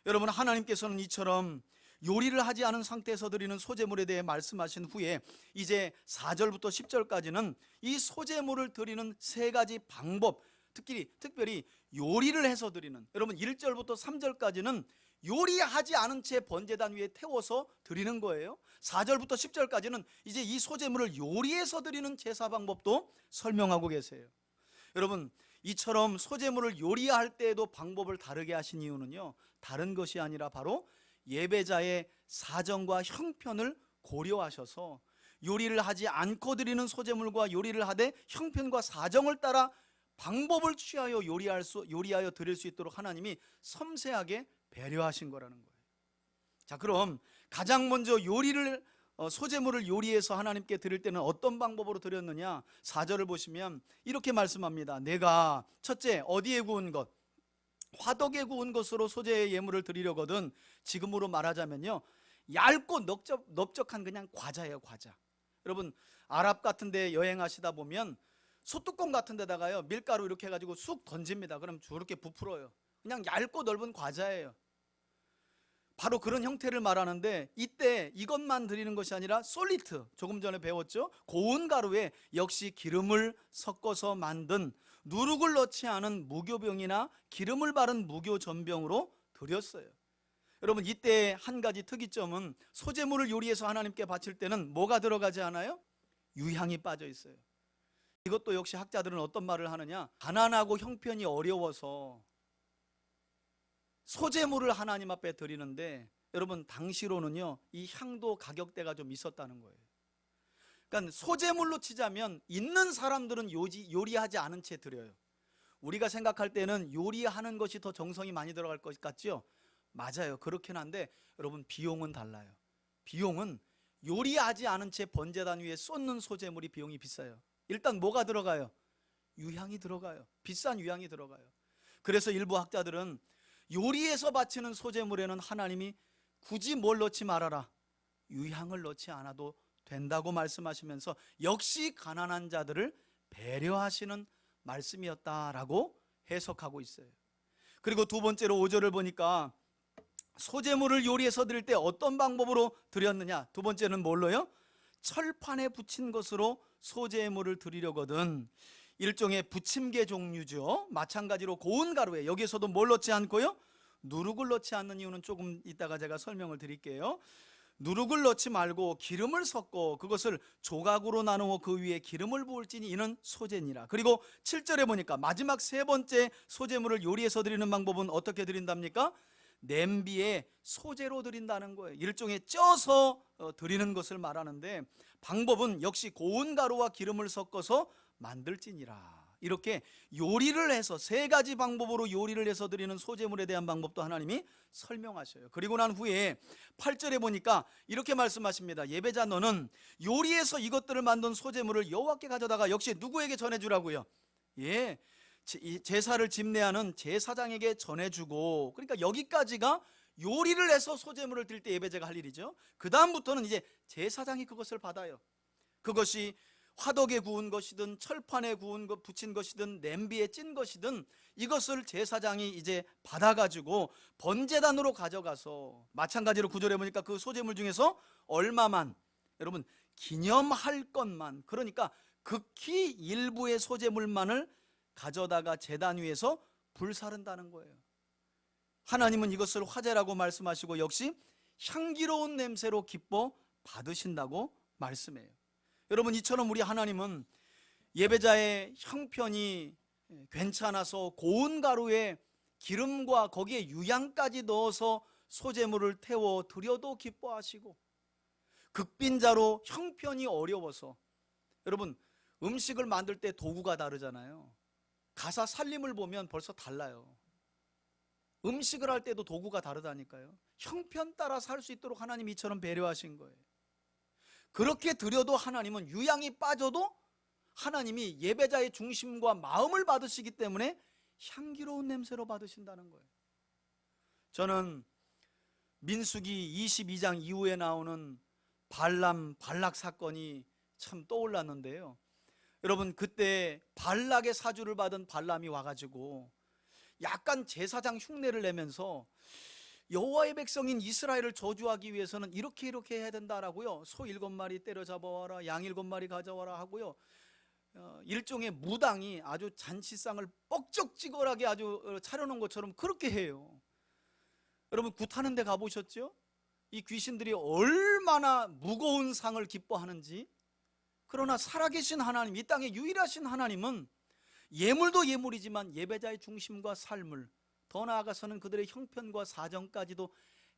B: 여러분, 하나님께서는 이처럼 요리를 하지 않은 상태에서 드리는 소제물에 대해 말씀하신 후에 이제 4절부터 10절까지는 이 소제물을 드리는 세 가지 방법, 특별히 요리를 해서 드리는, 여러분 1절부터 3절까지는 요리하지 않은 채 번제단 위에 태워서 드리는 거예요. 4절부터 10절까지는 이제 이 소제물을 요리해서 드리는 제사 방법도 설명하고 계세요. 여러분, 이처럼 소제물을 요리할 때에도 방법을 다르게 하신 이유는요, 다른 것이 아니라 바로 예배자의 사정과 형편을 고려하셔서 요리를 하지 않고 드리는 소제물과 요리를 하되 형편과 사정을 따라 방법을 취하여 요리하여 드릴 수 있도록 하나님이 섬세하게 배려하신 거라는 거예요. 자, 그럼 가장 먼저 소제물을 요리해서 하나님께 드릴 때는 어떤 방법으로 드렸느냐? 4절을 보시면 이렇게 말씀합니다. 내가 첫째 어디에 구운 것, 화덕에 구운 것으로 소제의 예물을 드리려거든. 지금으로 말하자면요, 얇고 넓적한 그냥 과자예요, 과자. 여러분, 아랍 같은 데 여행하시다 보면 소뚜껑 같은 데다가요, 밀가루 이렇게 해가지고 쑥 던집니다. 그럼 저렇게 부풀어요. 그냥 얇고 넓은 과자예요. 바로 그런 형태를 말하는데, 이때 이것만 드리는 것이 아니라 솔리트, 조금 전에 배웠죠? 고운 가루에 역시 기름을 섞어서 만든 누룩을 넣지 않은 무교병이나 기름을 바른 무교전병으로 드렸어요. 여러분, 이때 한 가지 특이점은 소제물을 요리해서 하나님께 바칠 때는 뭐가 들어가지 않아요? 유향이 빠져 있어요. 이것도 역시 학자들은 어떤 말을 하느냐, 가난하고 형편이 어려워서 소제물을 하나님 앞에 드리는데, 여러분 당시로는요, 이 향도 가격대가 좀 있었다는 거예요. 그러니까 소제물로 치자면 있는 사람들은 요리하지 않은 채 드려요. 우리가 생각할 때는 요리하는 것이 더 정성이 많이 들어갈 것 같죠? 맞아요, 그렇긴 한데 여러분, 비용은 달라요. 비용은 요리하지 않은 채 번제단 위에 쏟는 소제물이 비용이 비싸요. 일단 뭐가 들어가요? 유향이 들어가요. 비싼 유향이 들어가요. 그래서 일부 학자들은 요리해서 바치는 소제물에는 하나님이 굳이 뭘 넣지 말아라, 유향을 넣지 않아도 된다고 말씀하시면서 역시 가난한 자들을 배려하시는 말씀이었다라고 해석하고 있어요. 그리고 두 번째로 5절을 보니까 소제물을 요리해서 드릴 때 어떤 방법으로 드렸느냐? 두 번째는 뭘로요? 철판에 붙인 것으로 소제물을 드리려거든. 일종의 부침개 종류죠. 마찬가지로 고운 가루에 여기에서도 뭘 넣지 않고요, 누룩을 넣지 않는 이유는 조금 이따가 제가 설명을 드릴게요. 누룩을 넣지 말고 기름을 섞고 그것을 조각으로 나누어 그 위에 기름을 부을지니 이는 소제니라. 그리고 7절에 보니까 마지막 세 번째 소제물을 요리해서 드리는 방법은 어떻게 드린답니까? 냄비에 소제로 드린다는 거예요. 일종의 쪄서 드리는 것을 말하는데, 방법은 역시 고운 가루와 기름을 섞어서 만들지니라. 이렇게 요리를 해서 세 가지 방법으로 요리를 해서 드리는 소제물에 대한 방법도 하나님이 설명하셔요. 그리고 난 후에 8절에 보니까 이렇게 말씀하십니다. 예배자 너는 요리해서 이것들을 만든 소제물을 여호와께 가져다가 역시 누구에게 전해주라고요? 제사를 집례하는 제사장에게 전해주고, 그러니까 여기까지가 요리를 해서 소제물을 드릴 때 예배자가 할 일이죠. 그 다음부터는 이제 제사장이 그것을 받아요. 그것이 화덕에 구운 것이든 철판에 구운 것 붙인 것이든 냄비에 찐 것이든 이것을 제사장이 이제 받아가지고 번제단으로 가져가서, 마찬가지로 9절에 보니까 그 소제물 중에서 얼마만, 여러분 기념할 것만, 그러니까 극히 일부의 소제물만을 가져다가 제단 위에서 불사른다는 거예요. 하나님은 이것을 화제라고 말씀하시고 역시 향기로운 냄새로 기뻐 받으신다고 말씀해요. 여러분, 이처럼 우리 하나님은 예배자의 형편이 괜찮아서 고운 가루에 기름과 거기에 유향까지 넣어서 소제물을 태워 드려도 기뻐하시고, 극빈자로 형편이 어려워서, 여러분 음식을 만들 때 도구가 다르잖아요. 가사 살림을 보면 벌써 달라요. 음식을 할 때도 도구가 다르다니까요. 형편 따라서 할 수 있도록 하나님이 이처럼 배려하신 거예요. 그렇게 드려도 하나님은 유향이 빠져도 하나님이 예배자의 중심과 마음을 받으시기 때문에 향기로운 냄새로 받으신다는 거예요. 저는 민수기 22장 이후에 나오는 발락 사건이 참 떠올랐는데요. 여러분, 그때 발락의 사주를 받은 발람이 와가지고 약간 제사장 흉내를 내면서 여호와의 백성인 이스라엘을 저주하기 위해서는 이렇게 해야 된다라고요. 소 7마리 때려잡아와라, 양 7마리 가져와라 하고요. 일종의 무당이 아주 잔치상을 뻑적지걸하게 아주 차려놓은 것처럼 그렇게 해요. 여러분, 굿하는 데 가보셨죠? 이 귀신들이 얼마나 무거운 상을 기뻐하는지. 그러나 살아계신 하나님, 이 땅에 유일하신 하나님은 예물도 예물이지만 예배자의 중심과 삶을, 더 나아가서는 그들의 형편과 사정까지도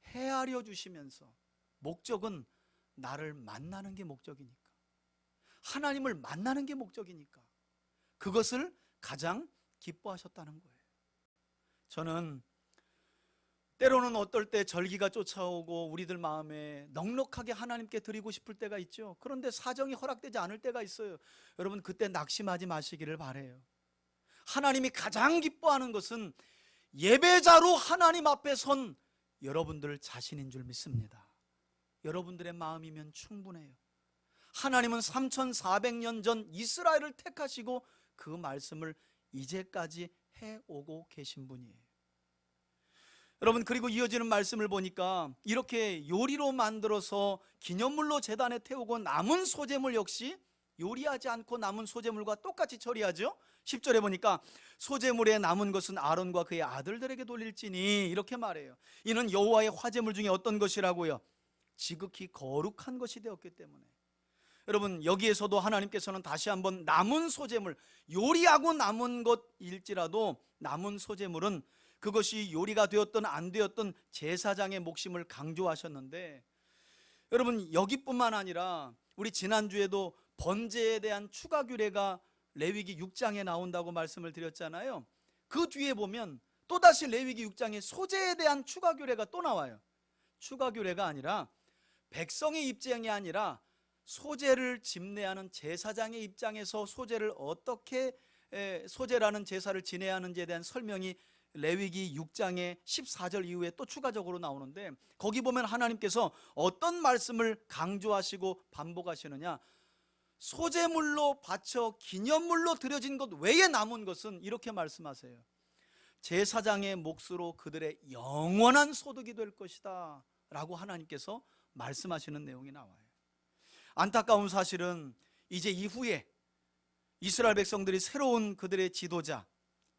B: 헤아려 주시면서, 목적은 나를 만나는 게 목적이니까, 하나님을 만나는 게 목적이니까 그것을 가장 기뻐하셨다는 거예요. 저는 때로는 어떨 때 절기가 쫓아오고 우리들 마음에 넉넉하게 하나님께 드리고 싶을 때가 있죠. 그런데 사정이 허락되지 않을 때가 있어요. 여러분, 그때 낙심하지 마시기를 바라요. 하나님이 가장 기뻐하는 것은 예배자로 하나님 앞에 선 여러분들 자신인 줄 믿습니다. 여러분들의 마음이면 충분해요. 하나님은 3400년 전 이스라엘을 택하시고 그 말씀을 이제까지 해오고 계신 분이에요. 여러분, 그리고 이어지는 말씀을 보니까 이렇게 요리로 만들어서 기념물로 제단에 태우고 남은 소제물 역시 요리하지 않고 남은 소제물과 똑같이 처리하죠. 10절에 보니까 소제물에 남은 것은 아론과 그의 아들들에게 돌릴지니, 이렇게 말해요. 이는 여호와의 화제물 중에 어떤 것이라고요? 지극히 거룩한 것이 되었기 때문에. 여러분, 여기에서도 하나님께서는 다시 한번 남은 소제물, 요리하고 남은 것일지라도 남은 소제물은 그것이 요리가 되었든 안 되었든 제사장의 몫임을 강조하셨는데, 여러분 여기뿐만 아니라 우리 지난주에도 번제에 대한 추가 규례가 레위기 6장에 나온다고 말씀을 드렸잖아요. 그 뒤에 보면 또다시 레위기 6장에 소제에 대한 추가 규례가 또 나와요. 추가 규례가 아니라 백성의 입장이 아니라 소제를 집례하는 제사장의 입장에서 소제를 어떻게 소제라는 제사를 지내야 하는지에 대한 설명이 레위기 6장의 14절 이후에 또 추가적으로 나오는데, 거기 보면 하나님께서 어떤 말씀을 강조하시고 반복하시느냐, 소제물로 바쳐 기념물로 드려진 것 외에 남은 것은 이렇게 말씀하세요. 제사장의 몫으로 그들의 영원한 소득이 될 것이다 라고 하나님께서 말씀하시는 내용이 나와요. 안타까운 사실은 이제 이후에 이스라엘 백성들이 새로운 그들의 지도자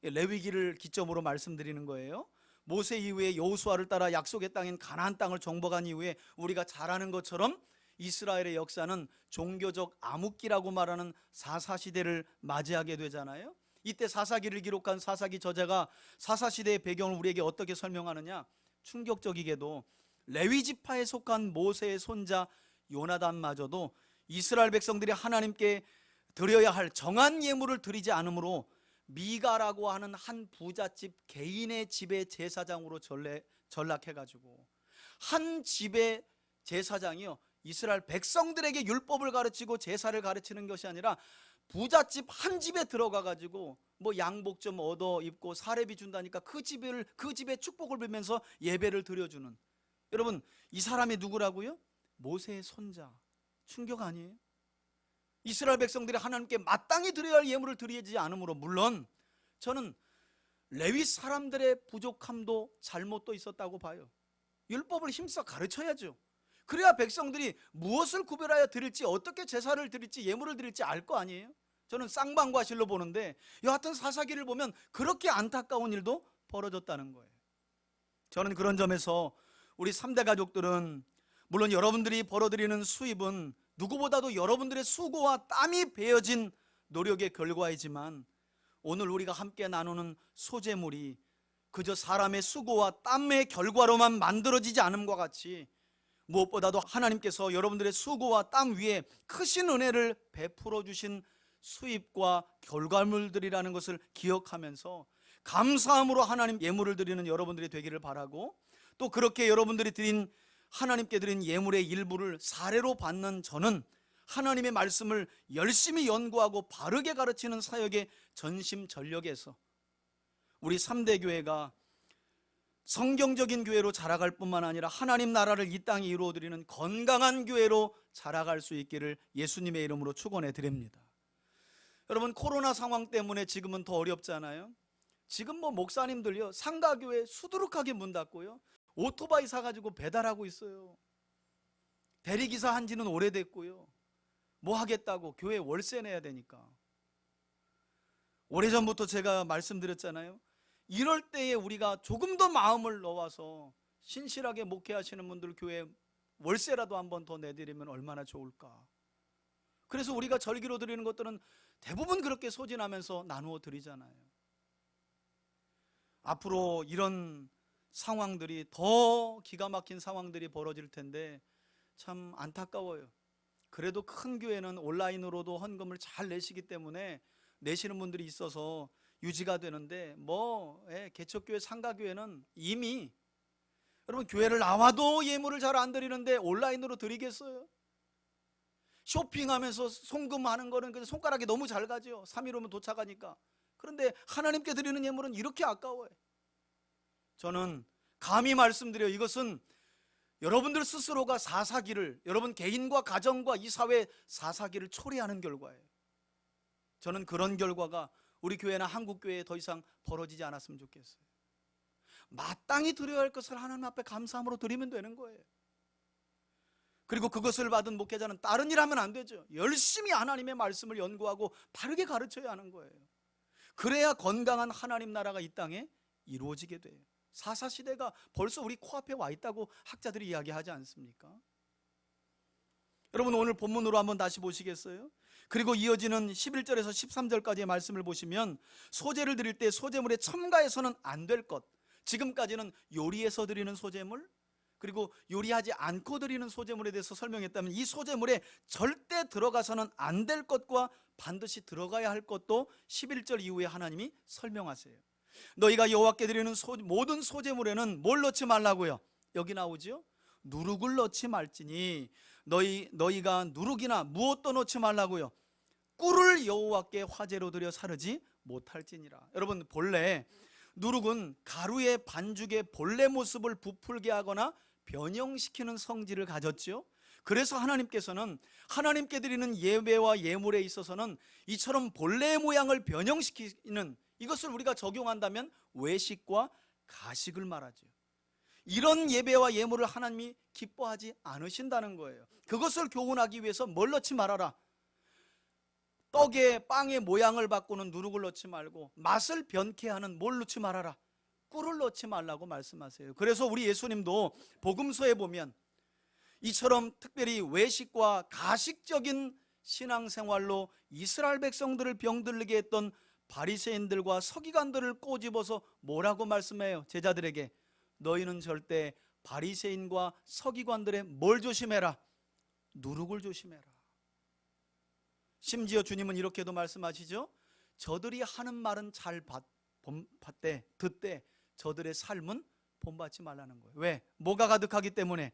B: 레위기를 기점으로 말씀드리는 거예요. 모세 이후에 여호수아를 따라 약속의 땅인 가나안 땅을 정복한 이후에 우리가 잘 아는 것처럼 이스라엘의 역사는 종교적 암흑기라고 말하는 사사시대를 맞이하게 되잖아요. 이때 사사기를 기록한 사사기 저자가 사사시대의 배경을 우리에게 어떻게 설명하느냐, 충격적이게도 레위 지파에 속한 모세의 손자 요나단마저도 이스라엘 백성들이 하나님께 드려야 할 정한 예물을 드리지 않으므로 미가라고 하는 한 부잣집 개인의 집의 제사장으로 전락해가지고, 한 집의 제사장이요, 이스라엘 백성들에게 율법을 가르치고 제사를 가르치는 것이 아니라 부잣집 한 집에 들어가가지고 뭐 양복 좀 얻어 입고 사례비 준다니까 그 집의 축복을 빌면서 예배를 드려주는, 여러분 이 사람이 누구라고요? 모세의 손자. 충격 아니에요? 이스라엘 백성들이 하나님께 마땅히 드려야 할 예물을 드리지 않으므로, 물론 저는 레위 사람들의 부족함도 잘못도 있었다고 봐요. 율법을 힘써 가르쳐야죠. 그래야 백성들이 무엇을 구별하여 드릴지, 어떻게 제사를 드릴지, 예물을 드릴지 알 거 아니에요? 저는 쌍방과실로 보는데 여하튼 사사기를 보면 그렇게 안타까운 일도 벌어졌다는 거예요. 저는 그런 점에서 우리 3대 가족들은, 물론 여러분들이 벌어들이는 수입은 누구보다도 여러분들의 수고와 땀이 베어진 노력의 결과이지만, 오늘 우리가 함께 나누는 소재물이 그저 사람의 수고와 땀의 결과로만 만들어지지 않음과 같이 무엇보다도 하나님께서 여러분들의 수고와 땀 위에 크신 은혜를 베풀어 주신 수입과 결과물들이라는 것을 기억하면서 감사함으로 하나님 예물을 드리는 여러분들이 되기를 바라고, 또 그렇게 여러분들이 하나님께 드린 예물의 일부를 사례로 받는 저는 하나님의 말씀을 열심히 연구하고 바르게 가르치는 사역에 전심전력해서 우리 3대 교회가 성경적인 교회로 자라갈 뿐만 아니라 하나님 나라를 이 땅에 이루어드리는 건강한 교회로 자라갈 수 있기를 예수님의 이름으로 축원해 드립니다. 여러분, 코로나 상황 때문에 지금은 더 어렵잖아요. 지금 뭐 목사님들요, 상가교회 수두룩하게 문 닫고요, 오토바이 사가지고 배달하고 있어요. 대리기사 한 지는 오래됐고요. 뭐 하겠다고, 교회 월세 내야 되니까. 오래전부터 제가 말씀드렸잖아요. 이럴 때에 우리가 조금 더 마음을 넣어서 신실하게 목회하시는 분들 교회 월세라도 한 번 더 내드리면 얼마나 좋을까. 그래서 우리가 절기로 드리는 것들은 대부분 그렇게 소진하면서 나누어 드리잖아요. 앞으로 이런 상황들이 더 기가 막힌 상황들이 벌어질 텐데 참 안타까워요. 그래도 큰 교회는 온라인으로도 헌금을 잘 내시기 때문에 내시는 분들이 있어서 유지가 되는데, 개척교회 상가교회는 이미, 여러분 교회를 나와도 예물을 잘 안 드리는데 온라인으로 드리겠어요? 쇼핑하면서 송금하는 거는 그냥 손가락이 너무 잘 가죠. 3일 오면 도착하니까. 그런데 하나님께 드리는 예물은 이렇게 아까워요. 저는 감히 말씀드려요. 이것은 여러분들 스스로가 사사기를, 여러분 개인과 가정과 이 사회 사사기를 초래하는 결과예요. 저는 그런 결과가 우리 교회나 한국교회에 더 이상 벌어지지 않았으면 좋겠어요. 마땅히 드려야 할 것을 하나님 앞에 감사함으로 드리면 되는 거예요. 그리고 그것을 받은 목회자는 다른 일 하면 안 되죠. 열심히 하나님의 말씀을 연구하고 바르게 가르쳐야 하는 거예요. 그래야 건강한 하나님 나라가 이 땅에 이루어지게 돼요. 사사시대가 벌써 우리 코앞에 와 있다고 학자들이 이야기하지 않습니까? 여러분, 오늘 본문으로 한번 다시 보시겠어요? 그리고 이어지는 11절에서 13절까지의 말씀을 보시면 소제를 드릴 때 소제물에 첨가해서는 안 될 것, 지금까지는 요리해서 드리는 소제물, 그리고 요리하지 않고 드리는 소제물에 대해서 설명했다면, 이 소제물에 절대 들어가서는 안 될 것과 반드시 들어가야 할 것도 11절 이후에 하나님이 설명하세요. 너희가 여호와께 드리는 모든 소제물에는 뭘 넣지 말라고요? 여기 나오죠? 누룩을 넣지 말지니 너희가 누룩이나 무엇도 넣지 말라고요. 꿀을 여호와께 화제로 드려 사르지 못할지니라. 여러분, 본래 누룩은 가루의 반죽의 본래 모습을 부풀게 하거나 변형시키는 성질을 가졌죠. 그래서 하나님께서는 하나님께 드리는 예배와 예물에 있어서는 이처럼 본래의 모양을 변형시키는, 이것을 우리가 적용한다면 외식과 가식을 말하죠. 이런 예배와 예물을 하나님이 기뻐하지 않으신다는 거예요. 그것을 교훈하기 위해서 뭘 넣지 말아라. 빵의 모양을 바꾸는 누룩을 넣지 말고, 맛을 변케 하는 뭘 넣지 말아라. 꿀을 넣지 말라고 말씀하세요. 그래서 우리 예수님도 복음서에 보면 이처럼 특별히 외식과 가식적인 신앙생활로 이스라엘 백성들을 병들게 했던 바리새인들과 서기관들을 꼬집어서 뭐라고 말씀해요? 제자들에게 너희는 절대 바리새인과 서기관들의 뭘 조심해라? 누룩을 조심해라. 심지어 주님은 이렇게도 말씀하시죠. 저들이 하는 말은 잘 봤대, 듣되 저들의 삶은 본받지 말라는 거예요. 왜? 뭐가 가득하기 때문에?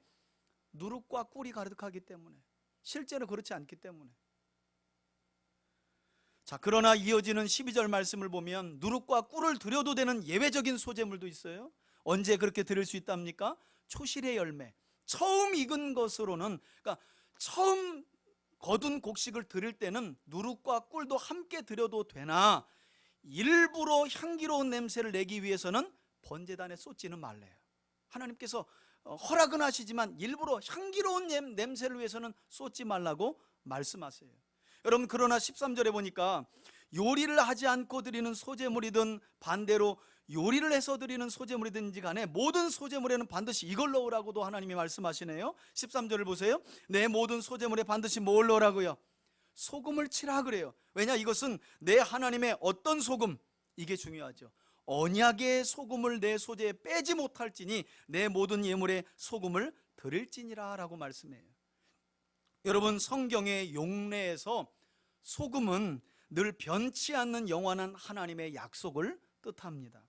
B: 누룩과 꿀이 가득하기 때문에. 실제로 그렇지 않기 때문에. 자, 그러나 이어지는 12절 말씀을 보면 누룩과 꿀을 드려도 되는 예외적인 소재물도 있어요. 언제 그렇게 드릴 수 있답니까? 초실의 열매, 처음 익은 것으로는, 그러니까 처음 거둔 곡식을 드릴 때는 누룩과 꿀도 함께 드려도 되나 일부러 향기로운 냄새를 내기 위해서는 번제단에 쏟지는 말래요. 하나님께서 허락은 하시지만 일부러 향기로운 냄새를 위해서는 쏟지 말라고 말씀하세요. 여러분, 그러나 13절에 보니까 요리를 하지 않고 드리는 소제물이든 반대로 요리를 해서 드리는 소제물이든지 간에 모든 소제물에는 반드시 이걸 넣으라고도 하나님이 말씀하시네요. 13절을 보세요. 내 모든 소제물에 반드시 뭘 넣으라고요? 소금을 치라 그래요. 왜냐? 이것은 내 하나님의 어떤 소금, 이게 중요하죠. 언약의 소금을 내 소재에 빼지 못할지니 내 모든 예물에 소금을 드릴지니라 라고 말씀해요. 여러분, 성경의 용례에서 소금은 늘 변치 않는 영원한 하나님의 약속을 뜻합니다.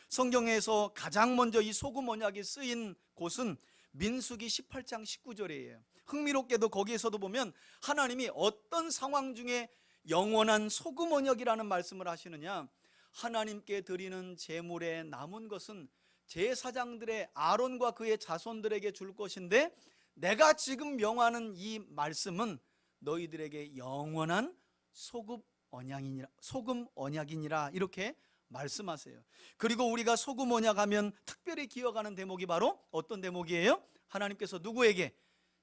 B: 성경에서 가장 먼저 이 소금 언약이 쓰인 곳은 민수기 18장 19절이에요. 흥미롭게도 거기에서도 보면 하나님이 어떤 상황 중에 영원한 소금 언약이라는 말씀을 하시느냐, 하나님께 드리는 제물에 남은 것은 제사장들의 아론과 그의 자손들에게 줄 것인데 내가 지금 명하는 이 말씀은 너희들에게 영원한 소금 언약이니라 이렇게 말씀하세요. 그리고 우리가 소금 언약하면 특별히 기억하는 대목이 바로 어떤 대목이에요? 하나님께서 누구에게?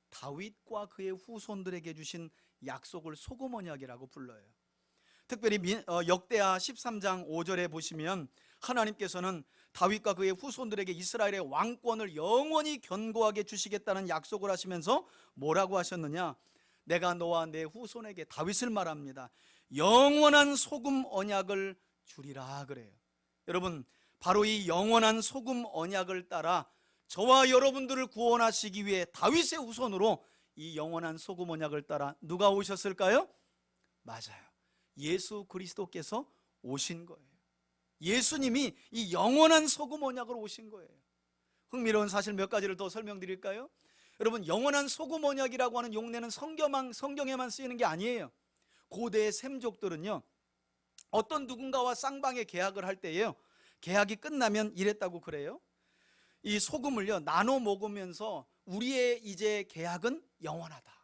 B: 다윗과 그의 후손들에게 주신 약속을 소금 언약이라고 불러요. 특별히 역대하 13장 5절에 보시면 하나님께서는 다윗과 그의 후손들에게 이스라엘의 왕권을 영원히 견고하게 주시겠다는 약속을 하시면서 뭐라고 하셨느냐? 내가 너와 내 후손에게, 다윗을 말합니다, 영원한 소금 언약을 주리라 그래요. 여러분, 바로 이 영원한 소금 언약을 따라 저와 여러분들을 구원하시기 위해 다윗의 후손으로 이 영원한 소금 언약을 따라 누가 오셨을까요? 맞아요. 예수 그리스도께서 오신 거예요. 예수님이 이 영원한 소금 언약으로 오신 거예요. 흥미로운 사실 몇 가지를 더 설명드릴까요? 여러분, 영원한 소금 언약이라고 하는 용례는 성경에만 쓰이는 게 아니에요. 고대의 셈족들은요, 어떤 누군가와 쌍방의 계약을 할 때예요, 계약이 끝나면 이랬다고 그래요. 이 소금을요 나눠 먹으면서 우리의 이제 계약은 영원하다.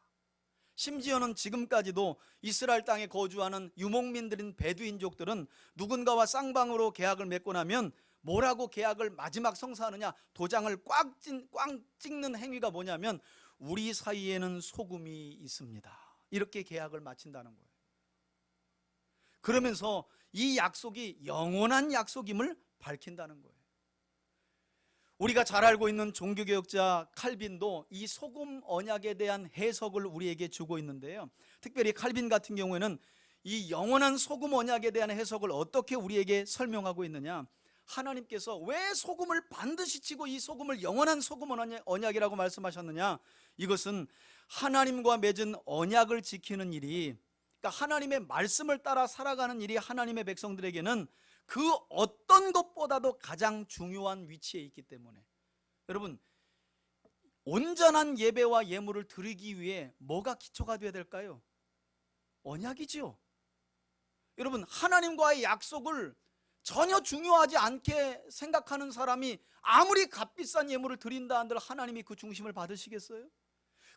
B: 심지어는 지금까지도 이스라엘 땅에 거주하는 유목민들인 베두인족들은 누군가와 쌍방으로 계약을 맺고 나면 뭐라고 계약을 마지막 성사하느냐, 도장을 꽉 찍는 행위가 뭐냐면 우리 사이에는 소금이 있습니다, 이렇게 계약을 마친다는 거예요. 그러면서 이 약속이 영원한 약속임을 밝힌다는 거예요. 우리가 잘 알고 있는 종교개혁자 칼빈도 이 소금 언약에 대한 해석을 우리에게 주고 있는데요, 특별히 칼빈 같은 경우에는 이 영원한 소금 언약에 대한 해석을 어떻게 우리에게 설명하고 있느냐, 하나님께서 왜 소금을 반드시 치고 이 소금을 영원한 소금 언약이라고 말씀하셨느냐, 이것은 하나님과 맺은 언약을 지키는 일이, 그러니까 하나님의 말씀을 따라 살아가는 일이 하나님의 백성들에게는 그 어떤 것보다도 가장 중요한 위치에 있기 때문에, 여러분, 온전한 예배와 예물을 드리기 위해 뭐가 기초가 되어야 될까요? 언약이지요. 여러분, 하나님과의 약속을 전혀 중요하지 않게 생각하는 사람이 아무리 값비싼 예물을 드린다 한들 하나님이 그 중심을 받으시겠어요?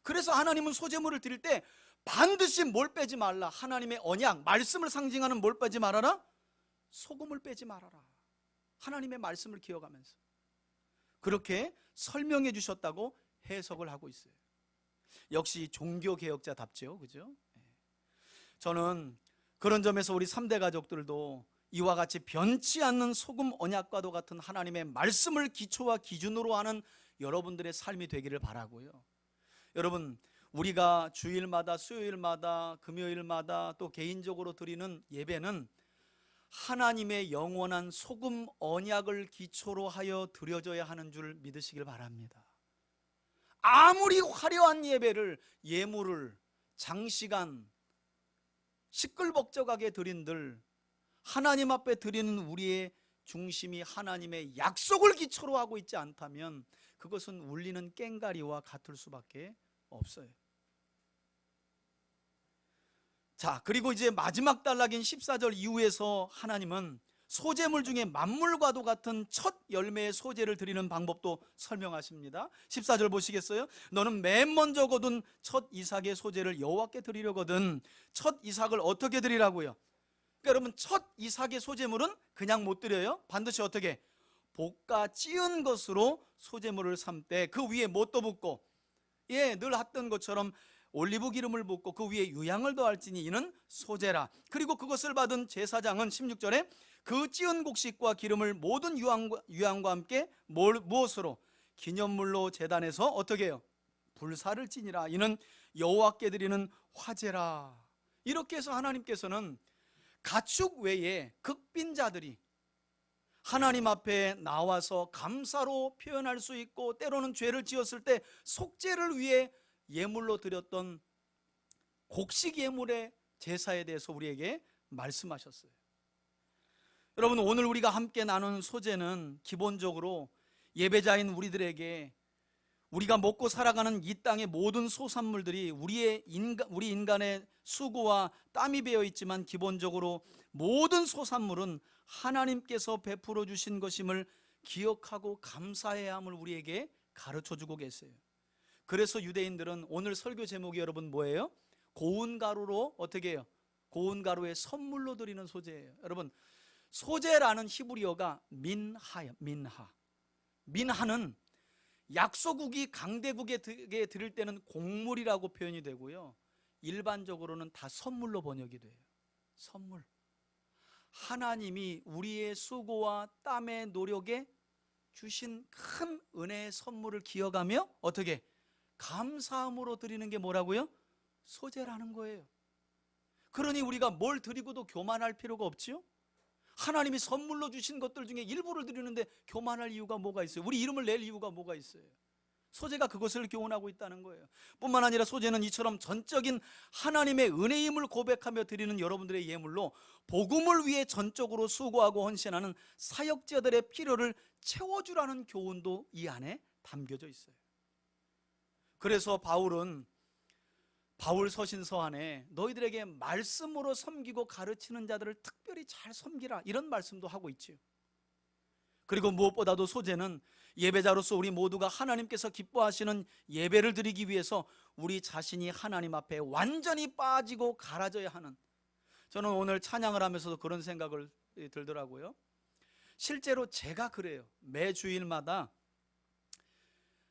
B: 그래서 하나님은 소제물을 드릴 때 반드시 뭘 빼지 말라, 하나님의 언약, 말씀을 상징하는 뭘 빼지 말아라? 소금을 빼지 말아라. 하나님의 말씀을 기억하면서 그렇게 설명해 주셨다고 해석을 하고 있어요. 역시 종교개혁자답죠, 그죠? 저는 그런 점에서 우리 3대 가족들도 이와 같이 변치 않는 소금 언약과도 같은 하나님의 말씀을 기초와 기준으로 하는 여러분들의 삶이 되기를 바라고요. 여러분, 우리가 주일마다, 수요일마다, 금요일마다 또 개인적으로 드리는 예배는 하나님의 영원한 소금 언약을 기초로 하여 드려져야 하는 줄 믿으시길 바랍니다. 아무리 화려한 예배를, 예물을 장시간 시끌벅적하게 드린들 하나님 앞에 드리는 우리의 중심이 하나님의 약속을 기초로 하고 있지 않다면 그것은 울리는 꽹가리와 같을 수밖에 없어요. 자, 그리고 이제 마지막 단락인 14절 이후에서 하나님은 소재물 중에 만물과도 같은 첫 열매의 소재를 드리는 방법도 설명하십니다. 14절 보시겠어요? 너는 맨 먼저 거둔 첫 이삭의 소재를 여호와께 드리려거든. 첫 이삭을 어떻게 드리라고요? 그러니까 여러분, 첫 이삭의 소재물은 그냥 못 드려요. 반드시 어떻게? 볶아 찌은 것으로 소재물을 삼되 그 위에 못도 붓고, 늘 했던 것처럼 올리브 기름을 붓고 그 위에 유향을 더할지니 이는 소재라. 그리고 그것을 받은 제사장은 16절에 그 찌은 곡식과 기름을 모든 유향과 함께 무엇으로? 기념물로 제단에서 어떻게 해요? 불사를 찌니라. 이는 여호와께 드리는 화제라. 이렇게 해서 하나님께서는 가축 외에 극빈자들이 하나님 앞에 나와서 감사로 표현할 수 있고, 때로는 죄를 지었을 때 속죄를 위해 예물로 드렸던 곡식 예물의 제사에 대해서 우리에게 말씀하셨어요. 여러분, 오늘 우리가 함께 나누는 소재는 기본적으로 예배자인 우리들에게 우리가 먹고 살아가는 이 땅의 모든 소산물들이 우리 인간의 수고와 땀이 배어 있지만 기본적으로 모든 소산물은 하나님께서 베풀어 주신 것임을 기억하고 감사해야 함을 우리에게 가르쳐 주고 계세요. 그래서 유대인들은 오늘 설교 제목이 여러분 뭐예요? 고운 가루로 어떻게 해요? 고운 가루에 선물로 드리는 소재예요. 여러분, 소재라는 히브리어가 민하예요. 민하는 약소국이 강대국에 드릴 때는 곡물이라고 표현이 되고요, 일반적으로는 다 선물로 번역이 돼요. 선물. 하나님이 우리의 수고와 땀의 노력에 주신 큰 은혜의 선물을 기억하며 어떻게? 감사함으로 드리는 게 뭐라고요? 소재라는 거예요. 그러니 우리가 뭘 드리고도 교만할 필요가 없지요? 하나님이 선물로 주신 것들 중에 일부를 드리는데 교만할 이유가 뭐가 있어요? 우리 이름을 낼 이유가 뭐가 있어요? 소재가 그것을 교훈하고 있다는 거예요. 뿐만 아니라 소재는 이처럼 전적인 하나님의 은혜임을 고백하며 드리는 여러분들의 예물로 복음을 위해 전적으로 수고하고 헌신하는 사역자들의 필요를 채워주라는 교훈도 이 안에 담겨져 있어요. 그래서 바울 서신서 안에 너희들에게 말씀으로 섬기고 가르치는 자들을 특별히 잘 섬기라, 이런 말씀도 하고 있지요. 그리고 무엇보다도 소재는 예배자로서 우리 모두가 하나님께서 기뻐하시는 예배를 드리기 위해서 우리 자신이 하나님 앞에 완전히 빠지고 갈아져야 하는, 저는 오늘 찬양을 하면서도 그런 생각을 들더라고요. 실제로 제가 그래요. 매 주일마다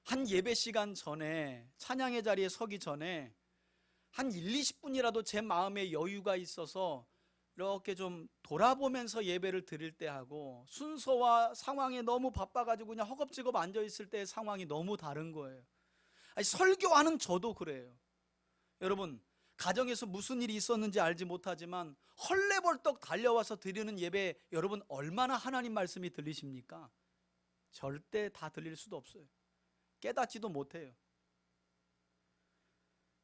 B: 한 예배 시간 전에, 찬양의 자리에 서기 전에 한 1-20분이라도 제 마음에 여유가 있어서 이렇게 좀 돌아보면서 예배를 드릴 때 하고, 순서와 상황에 너무 바빠가지고 그냥 허겁지겁 앉아있을 때의 상황이 너무 다른 거예요. 아니, 설교하는 저도 그래요. 여러분, 가정에서 무슨 일이 있었는지 알지 못하지만 헐레벌떡 달려와서 드리는 예배, 여러분 얼마나 하나님 말씀이 들리십니까? 절대 다 들릴 수도 없어요. 깨닫지도 못해요.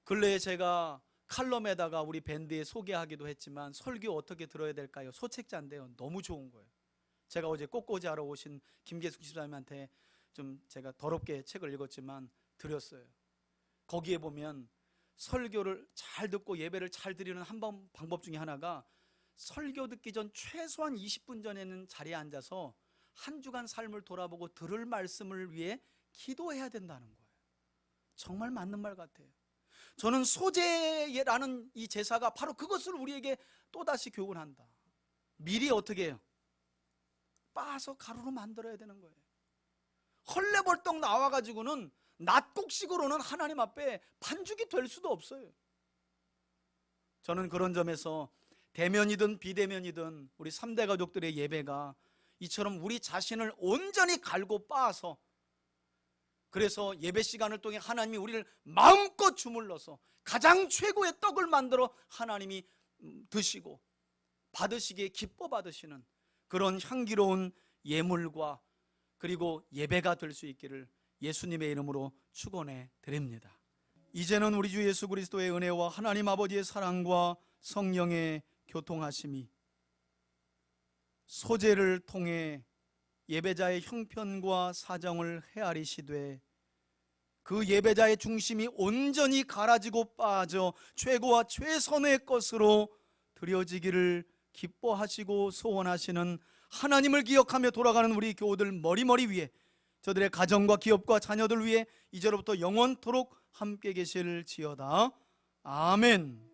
B: 근래에 제가 칼럼에다가 우리 밴드에 소개하기도 했지만 설교 어떻게 들어야 될까요? 소책자인데요, 너무 좋은 거예요. 제가 어제 꽃꽂이하러 오신 김계숙 집사님한테 좀 제가 더럽게 책을 읽었지만 드렸어요. 거기에 보면 설교를 잘 듣고 예배를 잘 드리는 한 방법 중에 하나가, 설교 듣기 전 최소한 20분 전에는 자리에 앉아서 한 주간 삶을 돌아보고 들을 말씀을 위해 기도해야 된다는 거예요. 정말 맞는 말 같아요. 저는 소재라는 이 제사가 바로 그것을 우리에게 또다시 교훈한다. 미리 어떻게 해요? 빻아서 가루로 만들어야 되는 거예요. 헐레벌떡 나와가지고는 낫곡식으로는 하나님 앞에 반죽이 될 수도 없어요. 저는 그런 점에서 대면이든 비대면이든 우리 3대 가족들의 예배가 이처럼 우리 자신을 온전히 갈고 빻아서, 그래서 예배 시간을 통해 하나님이 우리를 마음껏 주물러서 가장 최고의 떡을 만들어 하나님이 드시고 받으시기에 기뻐 받으시는 그런 향기로운 예물과 그리고 예배가 될 수 있기를 예수님의 이름으로 축원해 드립니다. 이제는 우리 주 예수 그리스도의 은혜와 하나님 아버지의 사랑과 성령의 교통하심이 소제를 통해 예배자의 형편과 사정을 헤아리시되 그 예배자의 중심이 온전히 갈아지고 빠져 최고와 최선의 것으로 드려지기를 기뻐하시고 소원하시는 하나님을 기억하며 돌아가는 우리 교우들 머리머리 위에, 저들의 가정과 기업과 자녀들 위에 이제로부터 영원토록 함께 계실지어다. 아멘.